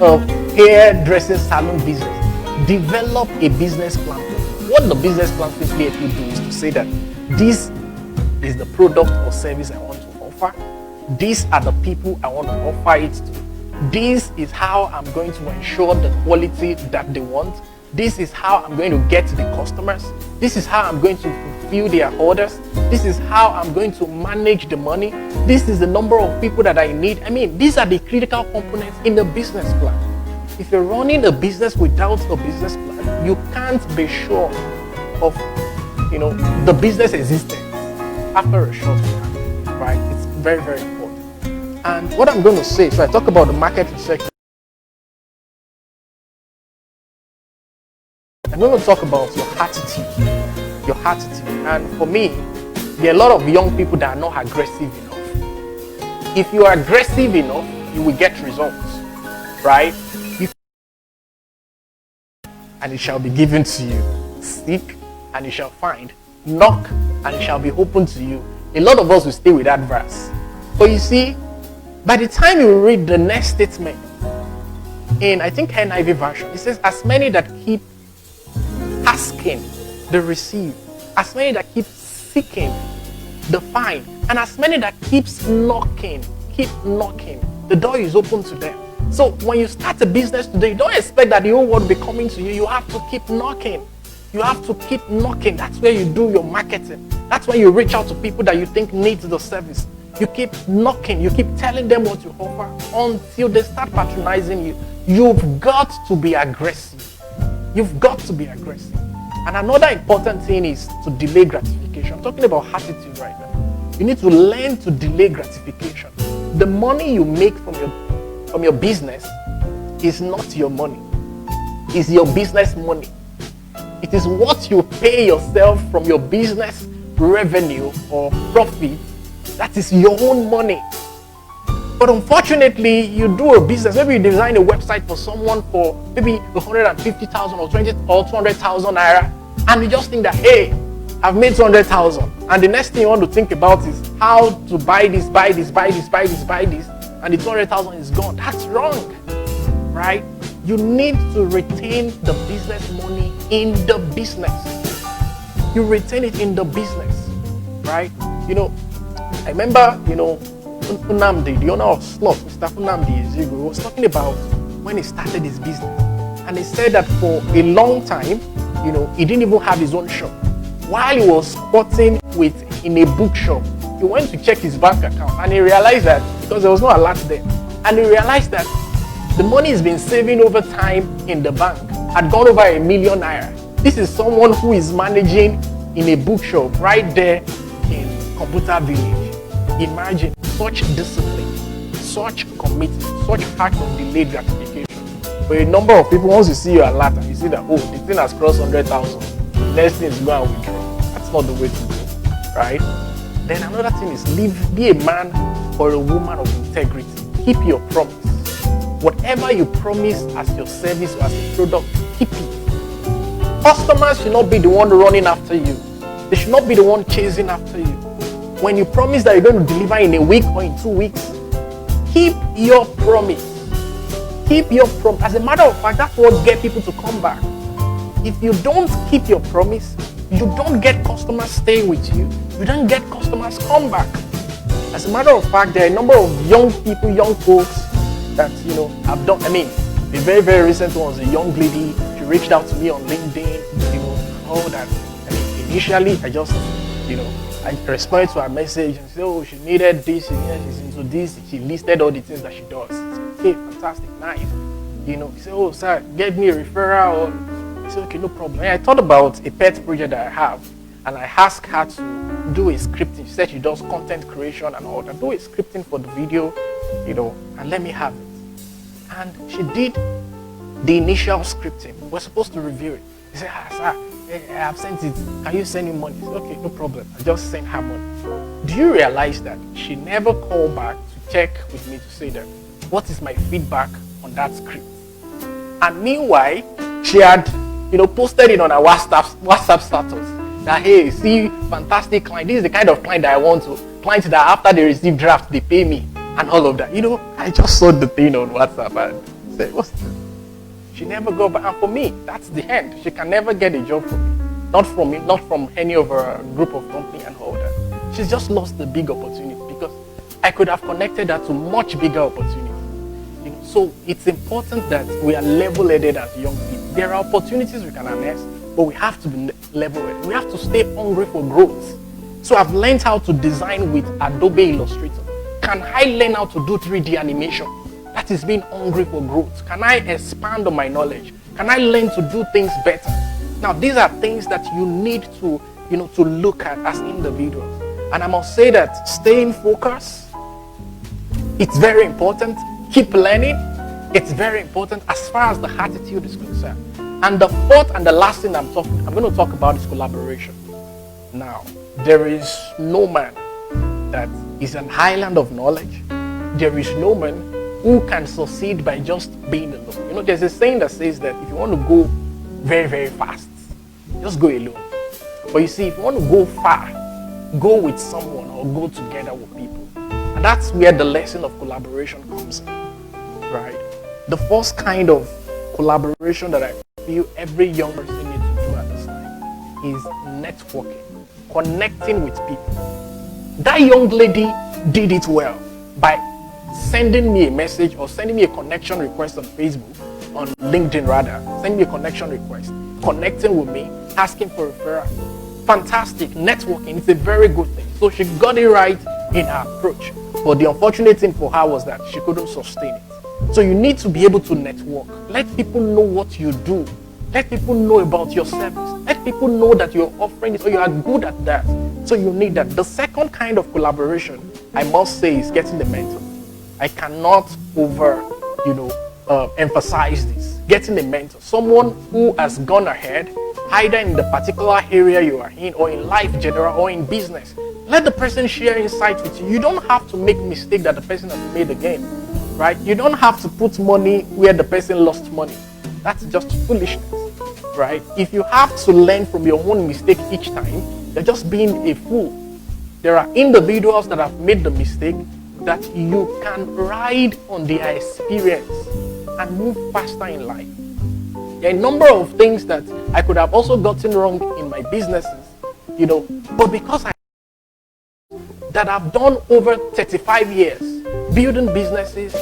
a hairdressing salon business. Develop a business plan. What the business plan simply do is to say that this is the product or service I want to offer. These are the people I want to offer it to. This is how I'm going to ensure the quality that they want. This is how I'm going to get the customers. This is how I'm going to fulfill their orders. This is how I'm going to manage the money. This is the number of people that I need. These are the critical components in the business plan. If you're running a business without a business plan, you can't be sure of, the business existence after a short time, right? It's very, very important. And what I'm going to say, so I talk about the market research. I'm going to talk about your attitude. Your attitude. And for me, there are a lot of young people that are not aggressive enough. If you are aggressive enough, you will get results, right? And it shall be given to you. Seek, and you shall find. Knock, and it shall be opened to you. A lot of us will stay with that verse. But you see, by the time you read the next statement, in I think NIV version, it says, as many that keep asking, they receive. As many that keep seeking, they find. And as many that keeps knocking, the door is open to them. So when you start a business today, don't expect that the whole world will be coming to you. You have to keep knocking. You have to keep knocking. That's where you do your marketing. That's where you reach out to people that you think need the service. You keep knocking. You keep telling them what you offer until they start patronizing you. You've got to be aggressive. You've got to be aggressive. And another important thing is to delay gratification. I'm talking about attitude right now. You need to learn to delay gratification. The money you make from your business is not your money. It's your business money. It is what you pay yourself from your business revenue or profit. That is your own money. But unfortunately, you do a business. Maybe you design a website for someone for maybe 150,000 or 200,000 naira, and you just think that, hey, I've made 200,000. And the next thing you want to think about is how to buy this, and the 200,000 is gone. That's wrong, right? You need to retain the business money in the business. You retain it in the business, right? I remember, Unamdi, the owner of Slot, Mr. Unamdi, was talking about when he started his business. And he said that for a long time, he didn't even have his own shop. While he was squatting in a bookshop, he went to check his bank account and he realized that, because there was no alert there, and he realized that the money he's been saving over time in the bank had gone over 1 million naira. This is someone who is managing in a bookshop right there in Computer Village. Imagine such discipline, such commitment, such act of delayed gratification. For a number of people, once you see your alert and you see that, oh, the thing has crossed 100,000, the next thing is go and withdraw. That's not the way to go, right? Then another thing is be a man or a woman of integrity. Keep your promise. Whatever you promise as your service or as a product, keep it. Customers should not be the one running after you. They should not be the one chasing after you. When you promise that you're going to deliver in a week or in 2 weeks, keep your promise. Keep your promise. As a matter of fact, that's what gets people to come back. if you don't keep your promise, you don't get customers stay with you. You don't get customers come back. As a matter of fact, there are a number of young people, young folks that, have done, a very, very recent one was a young lady. She reached out to me on LinkedIn, all that. Initially, I just, I responded to her message and said, oh, she needed this, she's into this. She listed all the things that she does. Okay, fantastic, nice. He said, oh, sir, get me a referral. I said, okay, no problem. And I thought about a pet project that I have, and I asked her to do a scripting. She said she does content creation and all that. Do a scripting for the video, and let me have it. And she did the initial scripting. We're supposed to review it. He said, sir, I have sent it. Can you send me money? Said, okay, no problem. I just sent her money. Do you realize that she never called back to check with me to say that, what is my feedback on that script? And meanwhile, she had, posted it on her WhatsApp status that, hey, see, fantastic client. This is the kind of client that I want to. Clients that after they receive draft, they pay me and all of that. I just saw the thing on WhatsApp and said, what's this? She never got back. And for me, that's the end. She can never get a job from me. Not from me, not from any of her group of company and all that. She's just lost the big opportunity because I could have connected her to much bigger opportunities. So it's important that we are level-headed as young people. There are opportunities we can harness, but we have to be level-headed. We have to stay hungry for growth. So I've learned how to design with Adobe Illustrator. Can I learn how to do 3D animation? That is being hungry for growth. Can I expand on my knowledge? Can I learn to do things better? Now, these are things that you need to, to look at as individuals. And I must say that staying focused, it's very important. Keep learning. It's very important as far as the attitude is concerned. And the fourth and the last thing I'm going to talk about is collaboration. Now, there is no man that is an island of knowledge. There is no man who can succeed by just being alone. There's a saying that says that if you want to go very, very fast, just go alone. But you see, if you want to go far, go with someone or go together with people. And that's where the lesson of collaboration comes in, right? The first kind of collaboration that I feel every young person needs to do at this time is networking, connecting with people. That young lady did it well by sending me a message or sending me a connection request on Facebook, on LinkedIn rather, sending me a connection request, connecting with me, asking for a referral. Fantastic. Networking is a very good thing. So she got it right in her approach. But the unfortunate thing for her was that she couldn't sustain it. So you need to be able to network. Let people know what you do. Let people know about your service. Let people know that you're offering it or you are good at that. So you need that. The second kind of collaboration, I must say, is getting the mentor. I cannot emphasize this. Getting a mentor, someone who has gone ahead, either in the particular area you are in, or in life general, or in business. Let the person share insight with you. You don't have to make mistake that the person has made again, right? You don't have to put money where the person lost money. That's just foolishness, right? If you have to learn from your own mistake each time, you're just being a fool. There are individuals that have made the mistake that you can ride on their experience and move faster in life. There are a number of things that I could have also gotten wrong in my businesses, but because that I've done over 35 years, building businesses,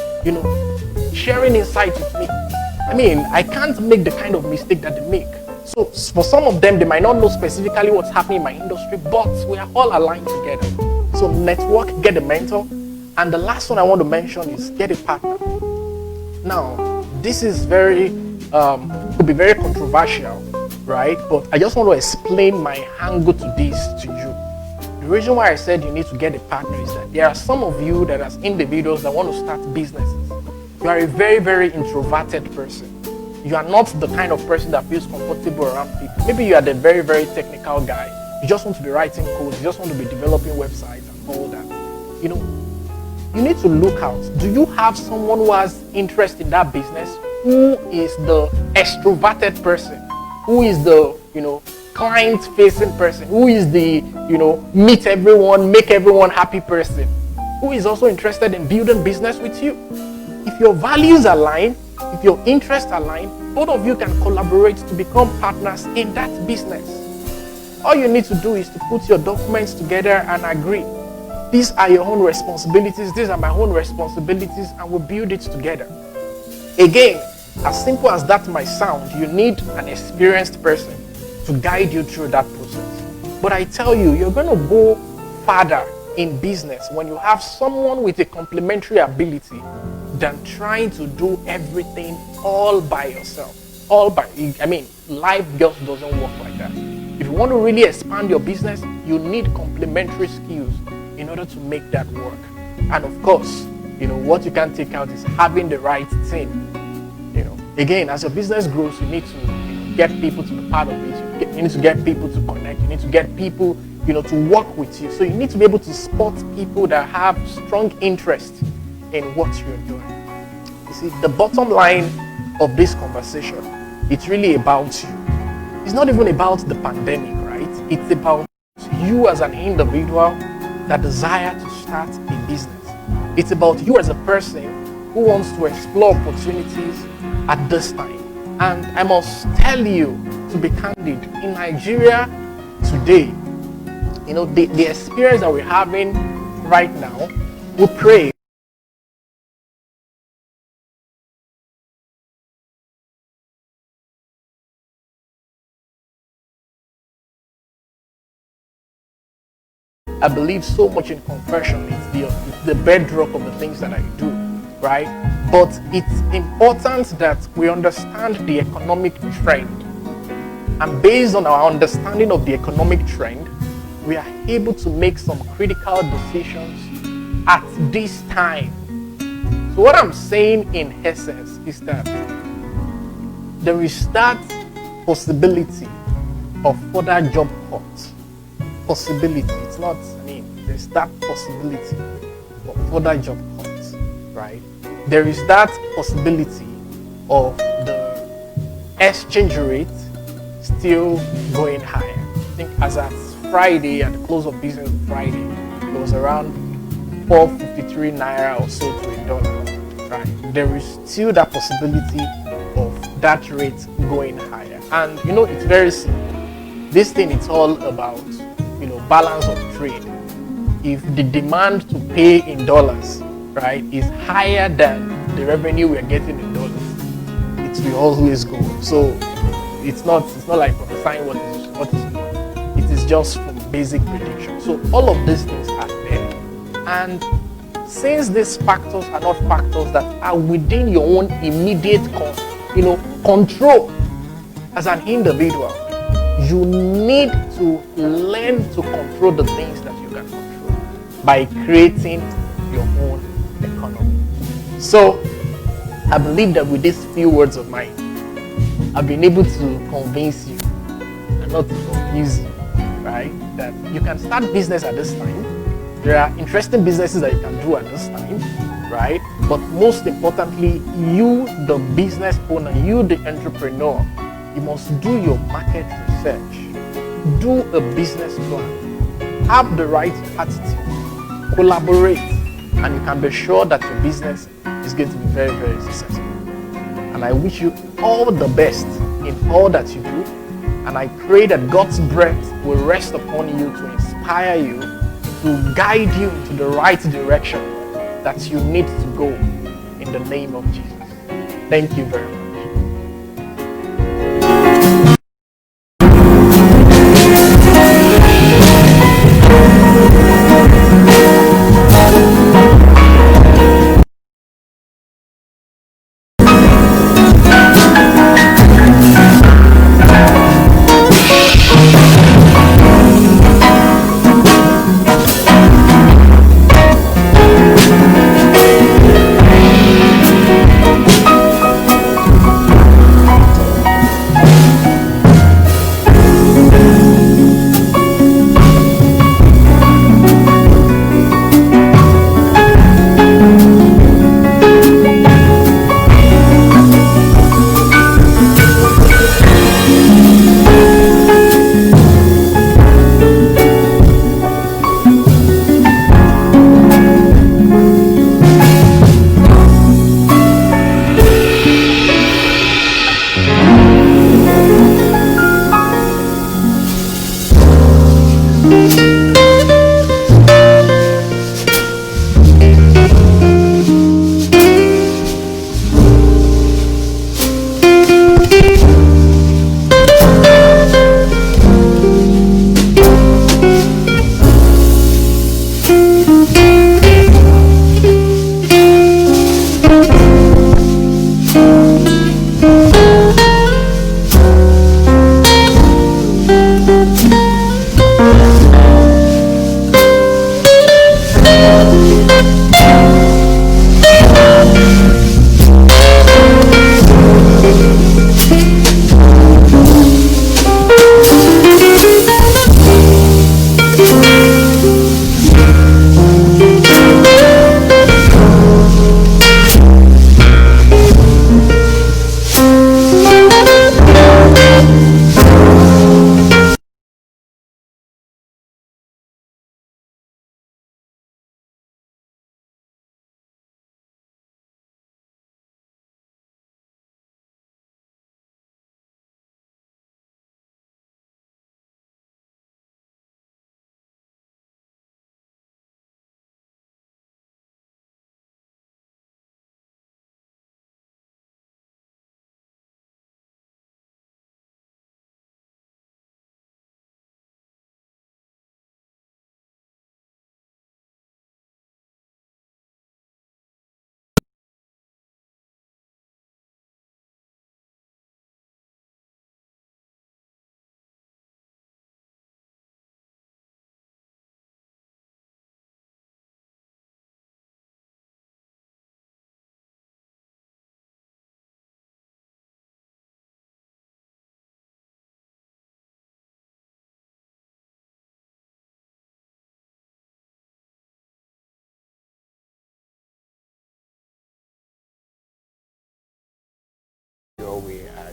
sharing insights with me. I can't make the kind of mistake that they make. So for some of them, they might not know specifically what's happening in my industry, but we are all aligned together. So network, get a mentor. And the last one I want to mention is get a partner. Now, this is could be very controversial, right? But I just want to explain my angle to this to you. The reason why I said you need to get a partner is that there are some of you that as individuals that want to start businesses. You are a very, very introverted person. You are not the kind of person that feels comfortable around people. Maybe you are the very, very technical guy. You just want to be writing code. You just want to be developing websites and all that. You need to look out. Do you have someone who has interest in that business? Who is the extroverted person? Who is the, client-facing person? Who is the, meet everyone, make everyone happy person? Who is also interested in building business with you? If your values align, if your interests align, both of you can collaborate to become partners in that business. All you need to do is to put your documents together and agree. These are your own responsibilities, these are my own responsibilities, and we'll build it together. Again, as simple as that might sound, you need an experienced person to guide you through that process. But I tell you, you're going to go farther in business when you have someone with a complementary ability than trying to do everything all by yourself. Life just doesn't work like that. If you want to really expand your business, you need complementary skills in order to make that work. And of course, what you can take out is having the right team. Again, as your business grows, you need to get people to be part of it. You need to get people to connect. You need to get people, to work with you. So you need to be able to spot people that have strong interest in what you're doing. You see, the bottom line of this conversation, it's really about you. It's not even about the pandemic, right? It's about you as an individual that desire to start a business. It's about you as a person who wants to explore opportunities at this time. And I must tell you, to be candid, in Nigeria today, the experience that we're having right now, we pray I believe so much in confession. It's the bedrock of the things that I do, right? But it's important that we understand the economic trend. And based on our understanding of the economic trend, we are able to make some critical decisions at this time. So what I'm saying in essence is that there is that possibility of further job cuts. Possibility. It's not, there's that possibility of further job cuts, right? There is that possibility of the exchange rate still going higher. I think as at Friday, at the close of business Friday, it was around 453 naira or so to a dollar, right? There is still that possibility of that rate going higher. And it's very simple. This thing, it's all about balance of trade. If the demand to pay in dollars, right, is higher than the revenue we are getting in dollars, it will always go. So it's not like prophesying what is not. It is just from basic prediction. So all of these things are there. And since these factors are not factors that are within your own immediate control as an individual, you need to learn to control the things that you can control by creating your own economy. So I believe that with these few words of mine, I've been able to convince you and not to confuse you, right? That you can start business at this time. There are interesting businesses that you can do at this time, right? But most importantly, you, the business owner, you, the entrepreneur, you must do your market research, do a business plan, have the right attitude, collaborate, and you can be sure that your business is going to be very, very successful. And I wish you all the best in all that you do, and I pray that God's breath will rest upon you to inspire you, to guide you into the right direction that you need to go in the name of Jesus. Thank you very much.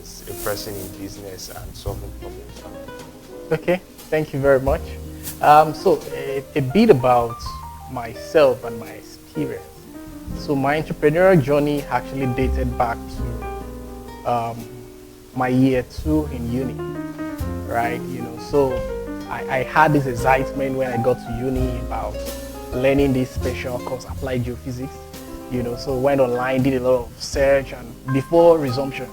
as a person in business and solving problems? Okay, thank you very much. So a bit about myself and my experience. So my entrepreneurial journey actually dated back to my year 2 in uni, right? So I had this excitement when I got to uni about learning this special course, applied geophysics. So went online, did a lot of search, and before resumption,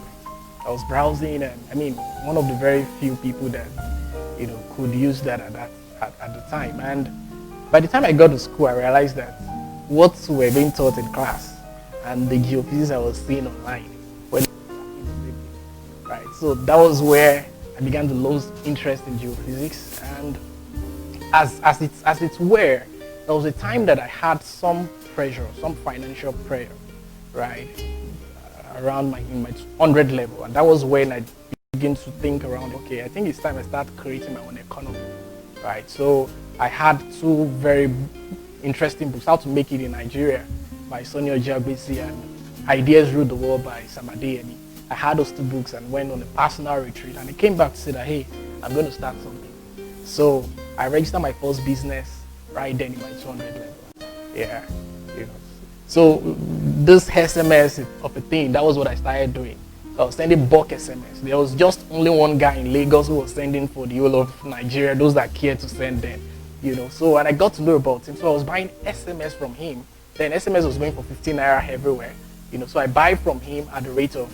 I was browsing, and I mean, one of the very few people that could use that at the time. And by the time I got to school, I realized that what were being taught in class and the geophysics I was seeing online were right. So that was where I began to lose interest in geophysics, and as it were, there was a time that I had some pressure, some financial pressure, right, around in my 100 level, and that was when I began to think around. Okay, I think it's time I start creating my own economy, right? So I had 2 very interesting books, How to Make It in Nigeria by Sonny Ojabisi and Ideas Rule the World by Sam Adeyemi. I had those 2 books and went on a personal retreat, and I came back to say that, hey, I'm going to start something. So I registered my first business right then in my 200 level. Yeah, So this SMS of a thing, that was what I started doing. So I was sending bulk SMS. There was just only one guy in Lagos who was sending for the whole of Nigeria, those that cared to send them. So and I got to know about him. So I was buying SMS from him. Then SMS was going for 15 naira everywhere. So I buy from him at the rate of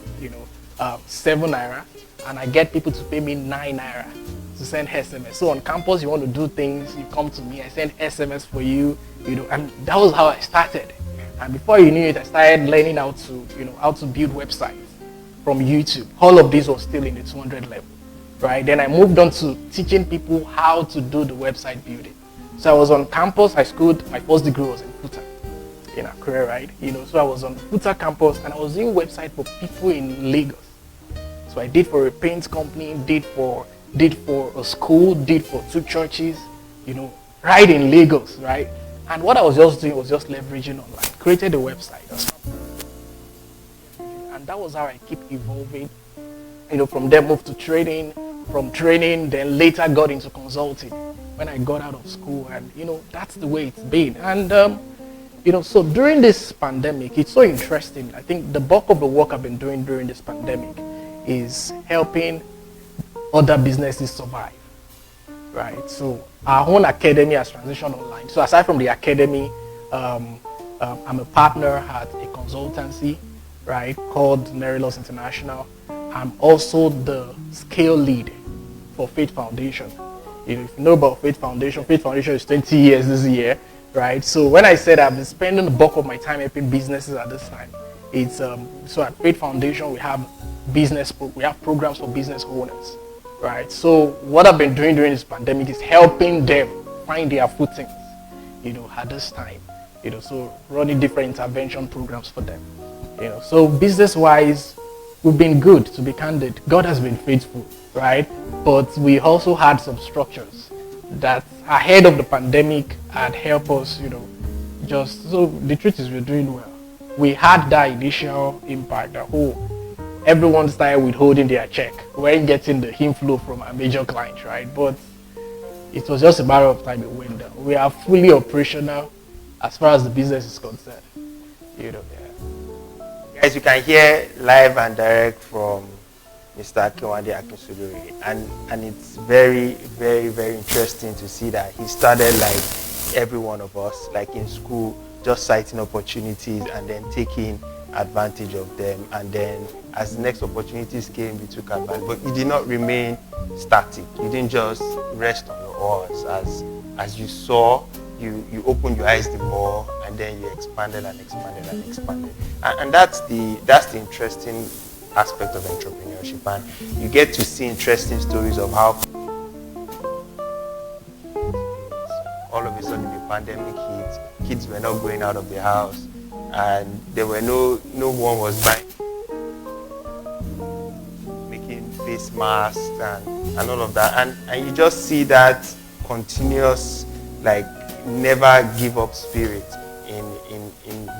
7 naira, and I get people to pay me 9 naira to send SMS. So on campus, you want to do things, you come to me, I send SMS for you. And that was how I started. And before you knew it, I started learning how to build websites from YouTube. All of this was still in the 200 level, right? Then I moved on to teaching people how to do the website building. So I was on campus, I schooled, my first degree was in FUTA, in Akure, right? So I was on FUTA campus, and I was doing website for people in Lagos. So I did for a paint company, did for a school, did for 2 churches, right in Lagos, right? And what I was just doing was just leveraging online, created a website. And that was how I keep evolving. From there moved to trading, from training, then later got into consulting when I got out of school. And, that's the way it's been. And, so during this pandemic, it's so interesting. I think the bulk of the work I've been doing during this pandemic is helping other businesses survive, right? So our own academy has transitioned online. So aside from the academy, I'm a partner at a consultancy, right, called Merilos International. I'm also the scale lead for Faith Foundation. If you know about Faith Foundation is 20 years this year, right? So when I said I've been spending the bulk of my time helping businesses at this time, it's so at Faith Foundation we have programs for business owners, right? So what I've been doing during this pandemic is helping them find their footings, at this time, so running different intervention programs for them, So business-wise, we've been good, to be candid. God has been faithful, right? But we also had some structures that ahead of the pandemic had helped us, so the truth is we're doing well. We had that initial impact that, everyone started withholding their check. We weren't getting the inflow from our major clients, right? But it was just a matter of time it went down. We are fully operational as far as the business is concerned. Guys, you can hear live and direct from Mr. Akinwande Akinsulire, and it's very, very, very interesting to see that he started like every one of us, like in school, just citing opportunities and then taking advantage of them, and then as the next opportunities came, you took advantage. But you did not remain static. You didn't just rest on your oars. As you saw, you opened your eyes the more, and then you expanded and expanded and expanded. And that's the interesting aspect of entrepreneurship, and you get to see interesting stories of how all of a sudden the pandemic hit, kids were not going out of the house, and there were no one was making face masks and all of that, and you just see that continuous, like, never give up spirit in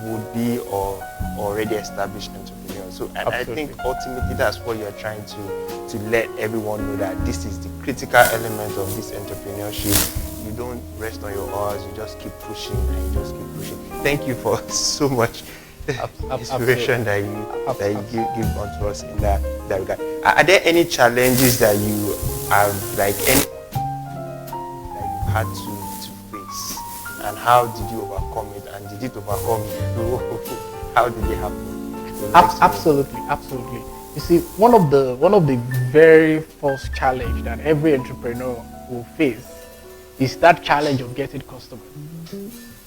would-be or already established entrepreneurs. So, and I think ultimately that's what you're trying to let everyone know, that this is the critical element of this entrepreneurship. You don't rest on your oars, you just keep pushing and you just keep pushing. Thank you for so much inspiration that you give onto us in that regard. Are there any challenges that you have, like any that you had to face, and how did you overcome it, and did it overcome you? How did it happen? Absolutely. You see, one of the very first challenge that every entrepreneur will face is that challenge of getting customers.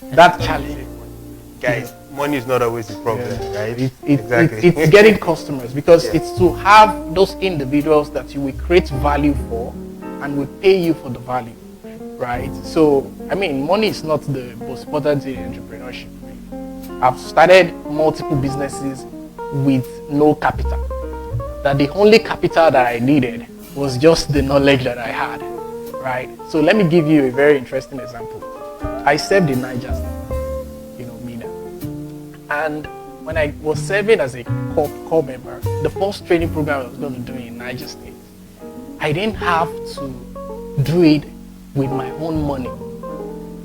That challenge, guys, money is not always the problem, right? Exactly. It's getting customers, because it's to have those individuals that you will create value for and will pay you for the value, right? So, I mean, money is not the most important thing in entrepreneurship. I've started multiple businesses with no capital. That the only capital that I needed was just the knowledge that I had, right? So let me give you a very interesting example. I served in Niger State, MENA. And when I was serving as a core member, the first training program I was going to do in Niger State, I didn't have to do it with my own money.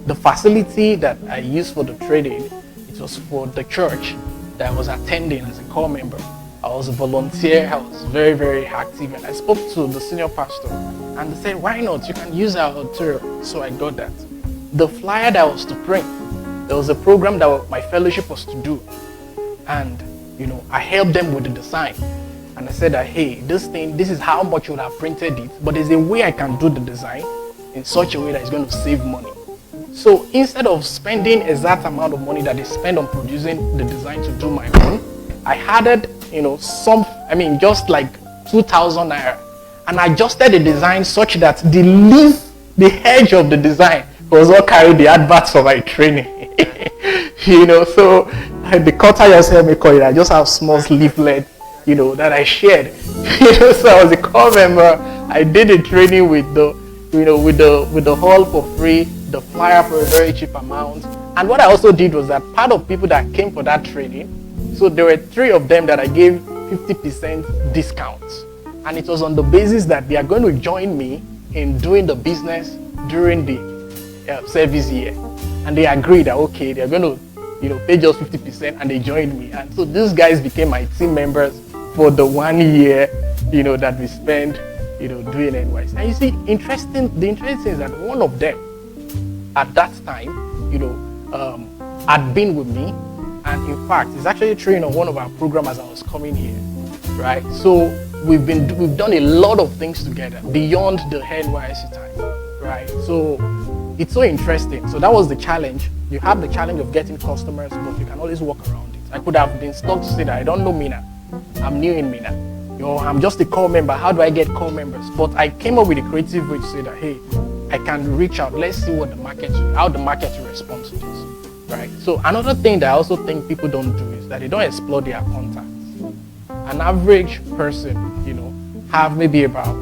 The facility that I used for the training, it was for the church that I was attending as a core member. I was a volunteer, I was very, very active, and I spoke to the senior pastor and they said, why not? You can use our material. So I got that. The flyer that I was to print, there was a program that my fellowship was to do. And, I helped them with the design. And I said that, hey, this is how much you would have printed it, but there's a way I can do the design in such a way that it's going to save money. So instead of spending exact amount of money that they spend on producing the design to do my own, I added, just like 2,000 naira, and I adjusted the design such that the edge of the design was all carried the adverts for my training. So the cutter just helped me call it. I just have small leaflet, that I shared. So I was a core member. I did the training with the hall for free, the flyer for a very cheap amount. And what I also did was that part of people that came for that training, so there were 3 of them that I gave 50% discounts. And it was on the basis that they are going to join me in doing the business during the service year. And they agreed that, okay, they're going to pay just 50%, and they joined me. And so these guys became my team members for the 1 year, that we spent, doing NYC. And you see, the interesting thing is that one of them at that time, had been with me. And in fact, it's actually training on one of our programs as I was coming here, right? So we've done a lot of things together beyond the NYC time, right? So it's so interesting. So that was the challenge. You have the challenge of getting customers, but you can always work around it. I could have been stuck to say that I don't know MENA. I'm new in MENA. I'm just a core member. How do I get core members? But I came up with a creative way to say that, hey, I can reach out. Let's see how the market will respond to this. Right. So another thing that I also think people don't do is that they don't explore their contacts. An average person, have maybe about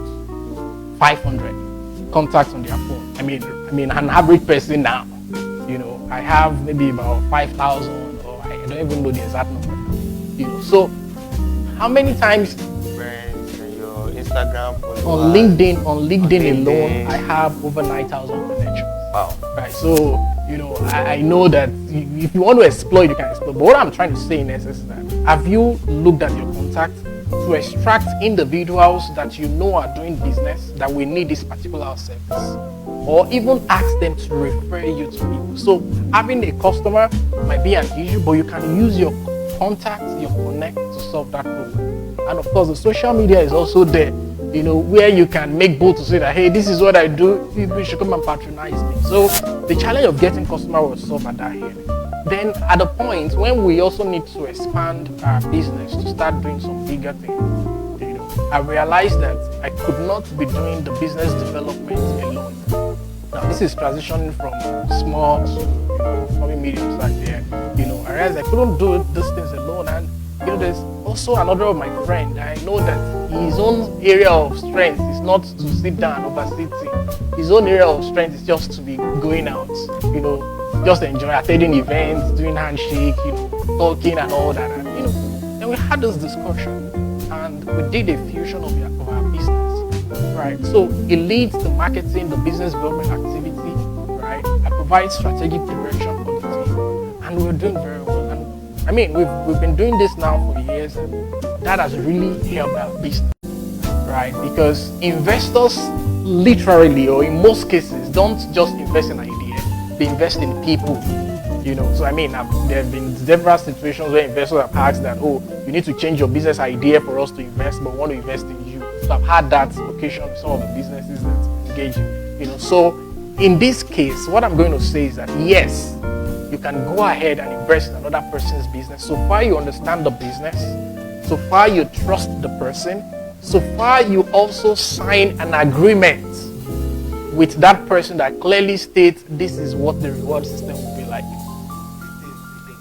500 contacts on their phone. I mean, an average person now, I have maybe about 5,000, or I don't even know the exact number. So how many times? Friends and your Instagram followers. On LinkedIn alone, I have over 9,000 connections. Wow. Right. So. I know that if you want to exploit, you can exploit. But what I'm trying to say in essence is that, have you looked at your contacts to extract individuals that are doing business that will need this particular service? Or even ask them to refer you to people. So having a customer might be an issue, but you can use your contacts, your connect to solve that problem. And of course, the social media is also there, where you can make bold to say that, hey, this is what I do, people should come and patronize me. So the challenge of getting customer was solved at that end. Then at a point when we also need to expand our business to start doing some bigger things, I realized that I could not be doing the business development alone. Now this is transitioning from small to maybe medium size there. I realized I couldn't do these things alone, and there's also another of my friend. I know that his own area of strength is not to sit down and oversee things. His own area of strength is just to be going out, just enjoy attending events, doing handshake, talking and all that. And, then then we had this discussion, and we did a fusion of our business, right? So it leads the marketing, the business development activity, right? I provide strategic direction for the team, and we're doing very well. And I mean, we've been doing this now for years, and that has really helped our business, right? Because investors literally, or in most cases, don't just invest in ideas, they invest in people. So I mean, there have been several situations where investors have asked that, oh, you need to change your business idea for us to invest, but we want to invest in you. So I've had that occasion with some of the businesses that engage you. So in this case, what I'm going to say is that yes, you can go ahead and invest in another person's business. So far you understand the business, so far you trust the person, so far you also sign an agreement with that person that clearly states this is what the reward system will be like.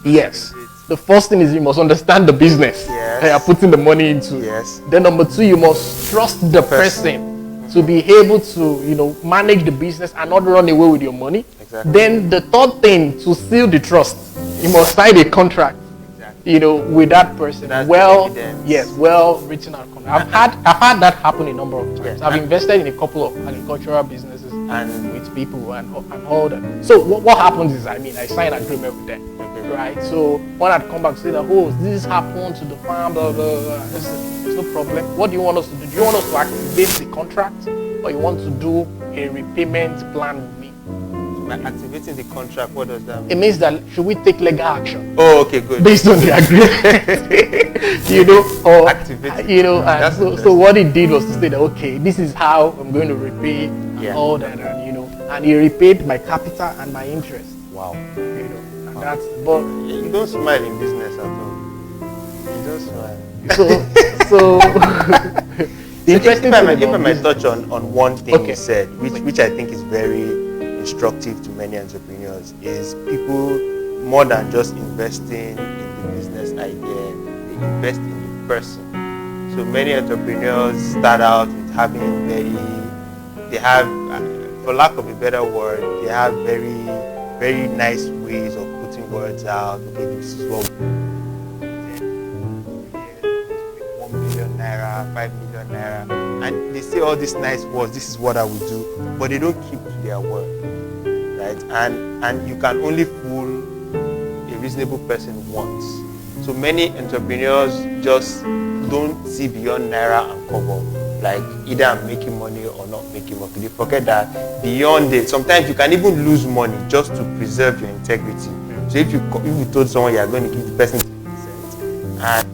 Yes. The first thing is you must understand the business that you are putting the money into. Yes. Then number two, you must trust the person to be able to, manage the business and not run away with your money. Exactly. Then the third thing, to seal the trust, you must sign a contract, with that person. That's well written out contract. I've had that happen a number of times. I've invested in a couple of agricultural businesses and with people and all that. So what happens is, I sign an agreement with them. Right, so when I'd come back to say that, oh, this happened to the farm, blah, blah, blah. It's no problem. What do you want us to do? Do you want us to activate the contract, or you want to do a repayment plan with me? By activating the contract, what does that mean? It means that should we take legal action? Oh, okay, good. Based on the agreement, or activate. And so what he did was to say that, okay, this is how I'm going to repay and all that, and he repaid my capital and my interest. Wow. But you don't smile in business at all. You don't smile. So the interesting thing if I might touch on one thing you said, which I think is very instructive to many entrepreneurs, is people, more than just investing in the business idea, they invest in the person. So many entrepreneurs start out with having for lack of a better word, they have very, very nice ways of putting words out. Okay, this is what 1 million naira, 5 million naira, and they say all these nice words, this is what I will do, but they don't keep to their word, right? And you can only fool a reasonable person once. So many entrepreneurs just don't see beyond naira and kobo, like either I'm making money or not making money. They forget that beyond it, sometimes you can even lose money just to preserve your integrity. So if you told someone you are going to give the person 10% and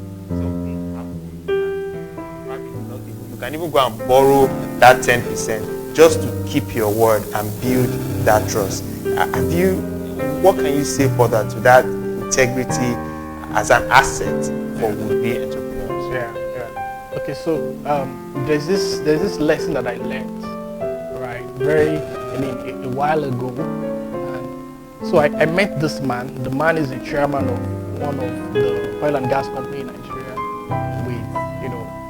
you can even go and borrow that 10% just to keep your word and build that trust. What can you say further to that integrity as an asset for would-be entrepreneurs? Yeah. Okay, so there's this lesson that I learned, right? A while ago. And so I met this man. The man is the chairman of one of the oil and gas company in Nigeria with,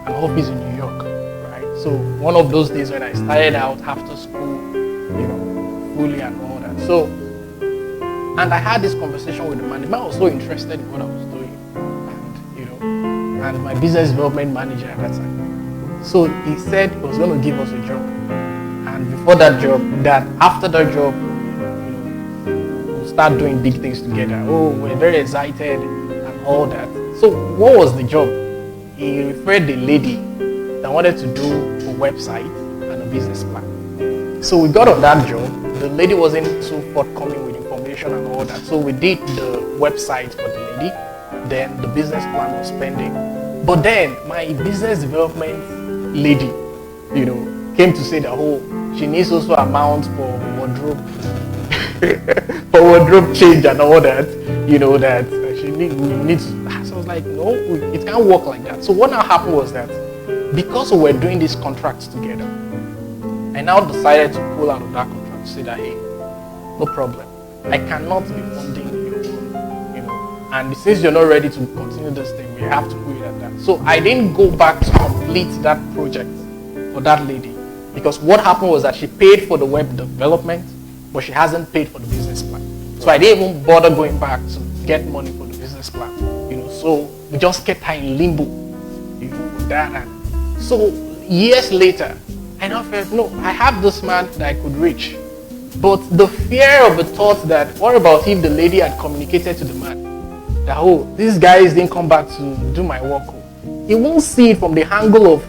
an office in New York, right? So one of those days when I started out after school, fully and all that. So, and I had this conversation with the man. The man was so interested in what I was doing, and my business development manager at that time. So he said he was going to give us a job, and before that job, after that job, we'll start doing big things together. Oh, we're very excited and all that. So what was the job? He referred the lady that wanted to do a website and a business plan. So we got on that job. The lady wasn't too forthcoming with information and all that. So we did the website for the lady. Then the business plan was pending. But then my business development lady, came to say that, she needs also amount for wardrobe, for wardrobe change and all that, that she needs. So I was like, no, it can't work like that. So what now happened was that because we were doing these contracts together, I now decided to pull out of that contract to say that, hey, no problem. I cannot be funding your own, and since you're not ready to continue this thing, we have to put it at that. So I didn't go back to complete that project for that lady, because what happened was that she paid for the web development, but she hasn't paid for the business plan. So I didn't even bother going back to get money for the business plan. So we just kept her in limbo, that. And so years later, I now felt, no, I have this man that I could reach. But the fear of the thought that, what about if the lady had communicated to the man that, oh, these guys didn't come back to do my work. He won't see it from the angle of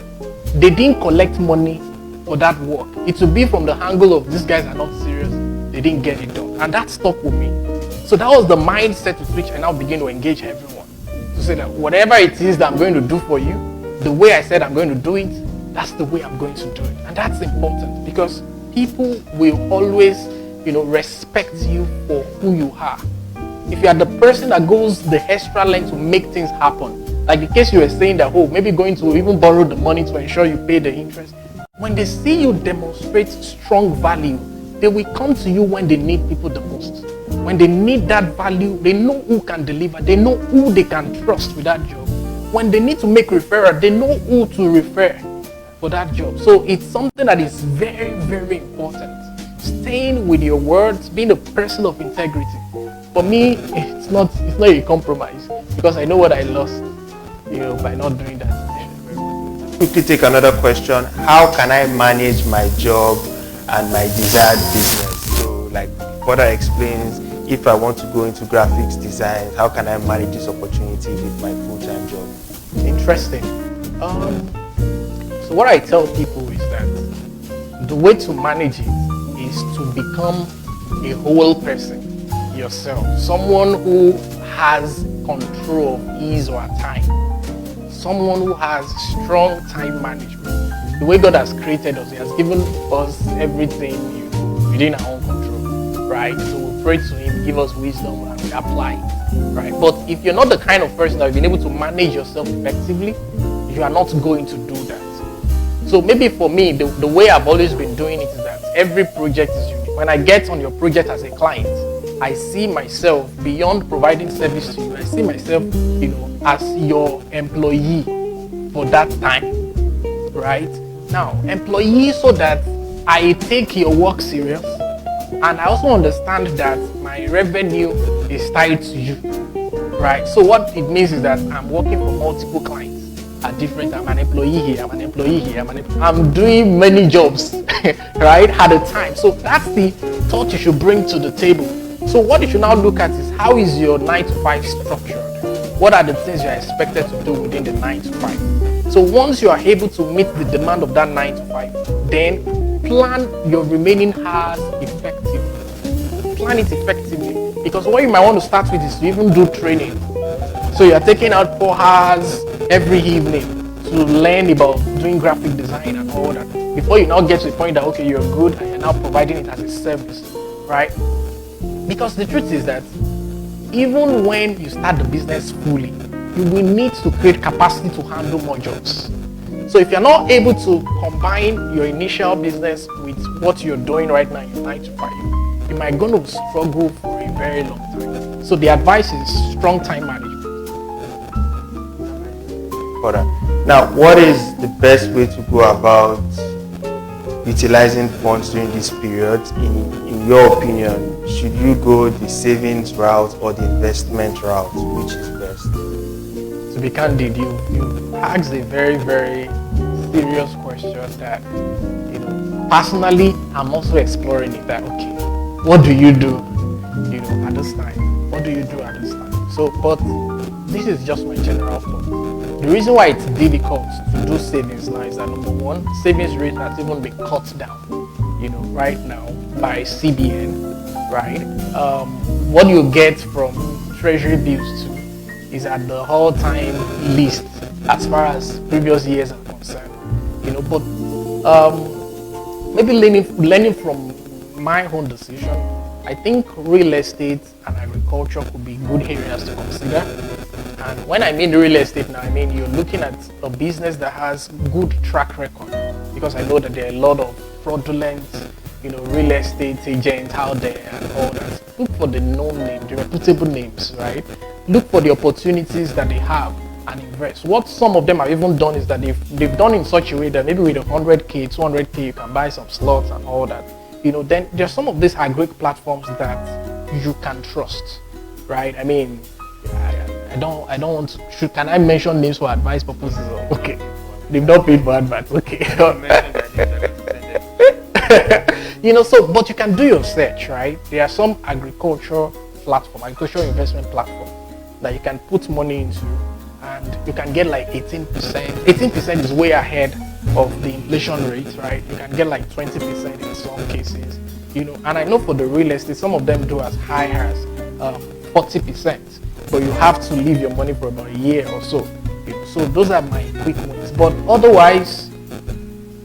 they didn't collect money for that work. It will be from the angle of these guys are not serious, they didn't get it done. And that stuck with me. So that was the mindset with which I now begin to engage everyone. To say that whatever it is that I'm going to do for you, the way I said I'm going to do it, that's the way I'm going to do it. And that's important because people will always, respect you for who you are. If you are the person that goes the extra length to make things happen, like the case you were saying that, oh, maybe going to even borrow the money to ensure you pay the interest. When they see you demonstrate strong value, they will come to you when they need people the most. When they need that value, they know who can deliver. They know who they can trust with that job. When they need to make referral, they know who to refer for that job. So it's something that is very, very important. Staying with your words, being a person of integrity. For me, it's not a compromise because I know what I lost, by not doing that. Quickly take another question. How can I manage my job and my desired business? So, like further explains, if I want to go into graphics design, how can I manage this opportunity with my full-time job? Interesting. So what I tell people is that the way to manage it is to become a whole person yourself, someone who has control of his or her time, someone who has strong time management. The way God has created us, He has given us everything within our own control, right? So we pray to Him, give us wisdom, and we apply it, right? But if you're not the kind of person that has been able to manage yourself effectively, you are not going to do that. So maybe for me, the way I've always been doing it is that every project is unique. When I get on your project as a client, I see myself beyond providing service to you. I see myself, as your employee for that time, right? Now, employee so that I take your work serious, and I also understand that my revenue is tied to you, right? So what it means is that I'm working for multiple clients at different. I'm an employee here. I'm an employee here. I'm doing many jobs, right? At a time. So that's the thought you should bring to the table. So what you should now look at is how is your 9 to 5 structured? What are the things you are expected to do within the 9 to 5? So once you are able to meet the demand of that 9 to 5, then plan your remaining hours effectively. Plan it effectively. Because what you might want to start with is to even do training. So you are taking out 4 hours every evening to learn about doing graphic design and all that. Before you now get to the point that, okay, you're good and you're now providing it as a service, right? Because the truth is that even when you start the business fully, you will need to create capacity to handle more jobs. So if you're not able to combine your initial business with what you're doing right now in your 9 to 5, you might going to struggle for a very long time. So the advice is strong time management. Now, what is the best way to go about utilizing funds during this period? In your opinion, should you go the savings route or the investment route? Which is best? To be candid, you asked a very, very serious question that, personally, I'm also exploring it. That, okay, what do you do, at this time? What do you do at this time? So, but this is just my general thought. The reason why it's difficult to do savings now is that, number one, savings rate has even been cut down, right now by CBN, right? What you get from treasury bills too is at the all-time least as far as previous years are concerned, but maybe learning from my own decision, I think real estate and agriculture could be good areas to consider. And when I mean real estate now, I mean you're looking at a business that has good track record, because I know that there are a lot of fraudulent, real estate agents out there and all that. Look for the known names, the reputable names, right? Look for the opportunities that they have and invest. What some of them have even done is that they've done in such a way that maybe with 100K, 200K, you can buy some slots and all that. Then there's some of these agri platforms that you can trust, right? I mean, I I don't want to, can I mention names for advice purposes? Okay. They've not paid for advice. Okay. So, but you can do your search, right? There are some agricultural investment platform that you can put money into, and you can get like 18%. 18% is way ahead of the inflation rate, right? You can get like 20% in some cases, and I know for the real estate, some of them do as high as 40%, but you have to leave your money for about a year or so. So those are my quick ones. But otherwise,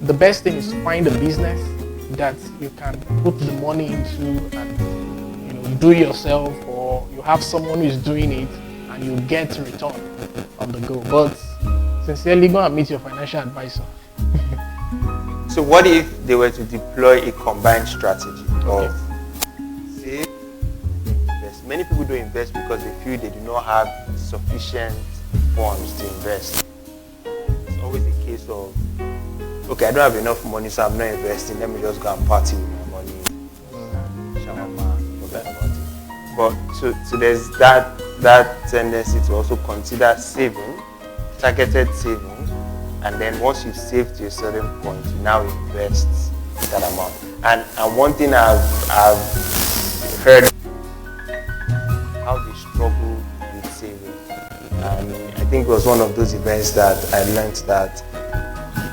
the best thing is to find a business that you can put the money into and do yourself, or you have someone who is doing it and you get return on the go. But sincerely, go and meet your financial advisor. So what if they were to deploy a combined strategy of save, invest? Many people don't invest because they feel they do not have sufficient funds to invest. It's always a case of, okay, I don't have enough money, so I'm not investing. Let me just go and party with my money. Shawarma, forget about it. But so there's that tendency to also consider saving, targeted saving, and then once you save to a certain point, you now invest that amount. And one thing I've heard, how they struggle with saving. And I think it was one of those events that I learned that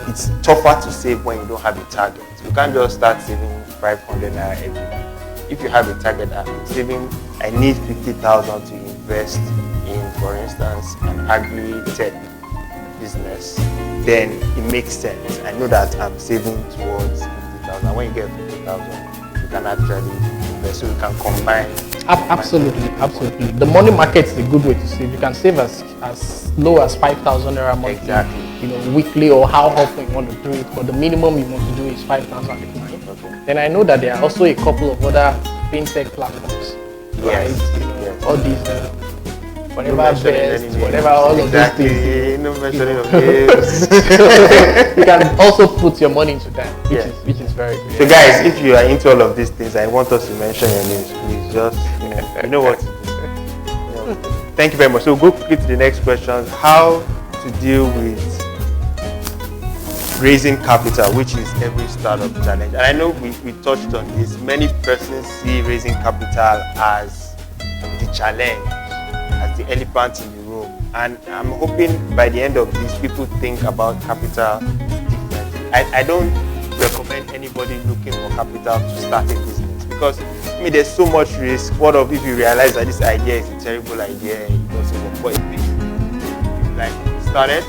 it's tougher to save when you don't have a target. You can't just start saving 500 naira every day. If you have a target, I'm saving, I need 50,000 to invest in, for instance, an agri-tech business, then it makes sense. I know that I'm saving towards 50,000. When you get 50,000, you can actually invest. So you can combine. Absolutely. The money market is a good way to save. You can save as low as 5,000 naira monthly. Exactly. Weekly, or how often you want to do it. But the minimum you want to do is 5,000 a month. Okay. Then I know that there are also a couple of other fintech platforms. Yes. Right? Yes. All these whatever best, whatever, all exactly. of these things. No mentioning of names. You can also put your money into that, which is very good. So guys, if you are into all of these things, I want us to mention your names, please. Just you know what to do. Thank you very much. So we'll go quickly to the next question. How to deal with raising capital, which is every startup challenge. And I know we touched on this. Many persons see raising capital as the challenge, as the elephant in the room. And I'm hoping by the end of this, people think about capital differently. I don't recommend anybody looking for capital to start a business, because there's so much risk. What if you realize that this idea is a terrible idea, it doesn't work? But if you like started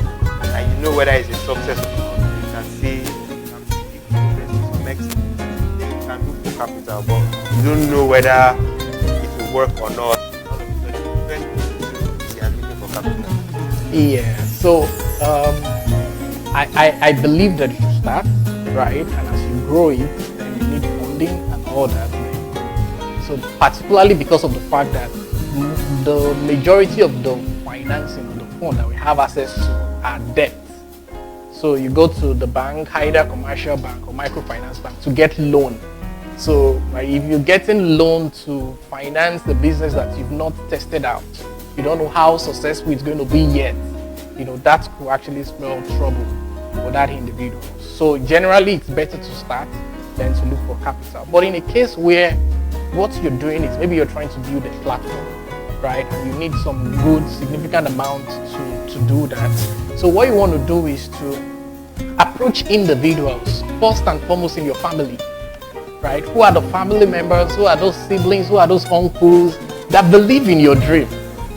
and you know whether it's a success or not, you can see some next thing. You can look for capital, but you don't know whether it will work or not. Yeah, so I believe that you should start, right? And as you grow it, then you need funding and all that. So particularly because of the fact that the majority of the financing of the fund that we have access to are debt. So you go to the bank, either commercial bank or microfinance bank, to get loan. So if you're getting loan to finance the business that you've not tested out, you don't know how successful it's going to be yet, that could actually spell trouble for that individual. So generally, it's better to start than to look for capital. But in a case where what you're doing is maybe you're trying to build a platform, right? And you need some good, significant amount to do that. So what you want to do is to approach individuals, first and foremost in your family, right? Who are the family members? Who are those siblings? Who are those uncles that believe in your dream,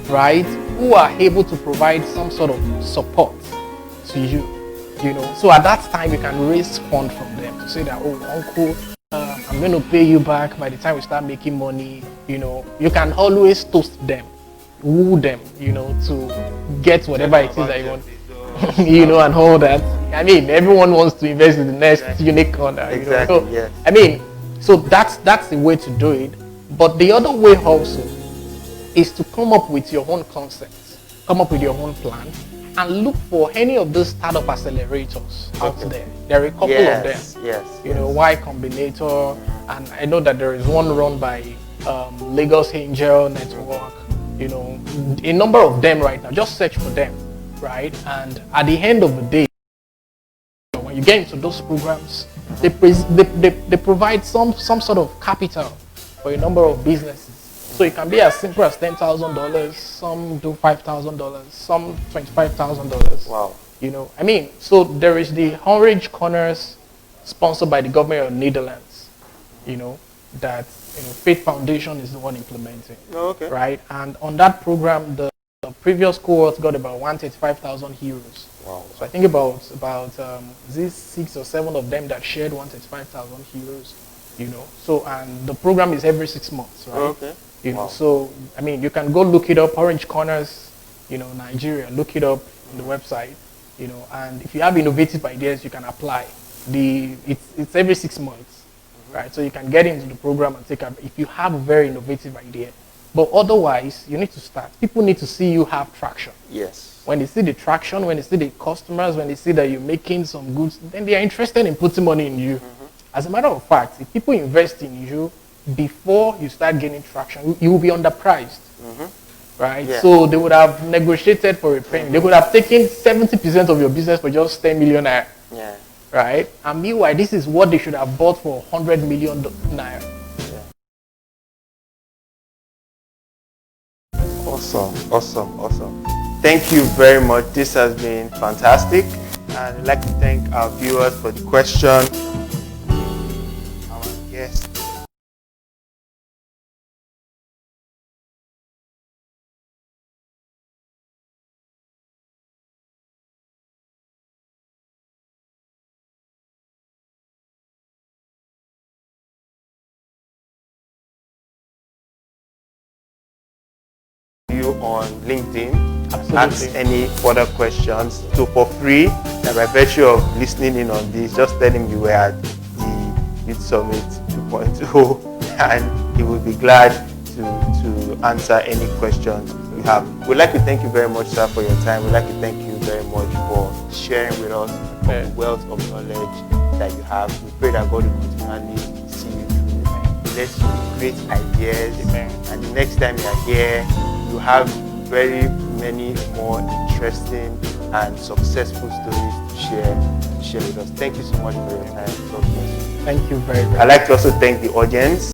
right? Who are able to provide some sort of support to you, So at that time, you can raise funds from them to say that, oh, uncle, I'm going to pay you back by the time we start making money. You can always toast them, woo them, to get whatever it is that you want, and all that. Everyone wants to invest in the next unicorn. Exactly. So, yes. So that's the way to do it. But the other way also is to come up with your own concepts, come up with your own plan, and look for any of those startup accelerators out there. There are a couple of them. Yes. Y Combinator, and I know that there is one run by Lagos Angel Network. You know, a number of them right now. Just search for them, right? And at the end of the day, when you get into those programs, they provide some sort of capital for a number of businesses. So it can be as simple as $10,000. Some do $5,000. Some $25,000. Wow. You know, I mean, so there is the Orange Corners, sponsored by the government of Netherlands. You know, that Faith Foundation is the one implementing. Oh, okay. Right, and on that program, the previous cohort got about 135,000 euros. Wow. So I think about these 6 or 7 of them that shared 135,000 euros. You know, so and the program is every 6 months, right? Okay. You know, so I mean, you can go look it up, Orange Corners, you know, Nigeria. Look it up on the website. You know, and if you have innovative ideas, you can apply. It's every 6 months, right? So you can get into the program and take up if you have a very innovative idea. But otherwise, you need to start. People need to see you have traction. Yes. When they see the traction, when they see the customers, when they see that you're making some goods, then they are interested in putting money in you. As a matter of fact, if people invest in you before you start gaining traction, you will be underpriced. Right? Yeah. So they would have negotiated for a penny. They would have taken 70% of your business for just 10 million naira. Yeah. Right? And meanwhile, this is what they should have bought for 100 million naira. Awesome. Thank you very much. This has been fantastic. And I'd like to thank our viewers for the question. Our guest. You on LinkedIn. Absolutely. Ask any further questions. So for free, and by virtue of listening in on this, just tell him you were at the Youth Summit 2.0 and he will be glad to answer any questions you have. We'd like to thank you very much, sir, for your time. We'd like to thank you very much for sharing with us the wealth of knowledge that you have. We pray that God will continually see you through. Let you create ideas. And the next time you are here, you have very many more interesting and successful stories to share with us. Thank you so much for your time. God bless you. Thank you very much. I'd like to also thank the audience.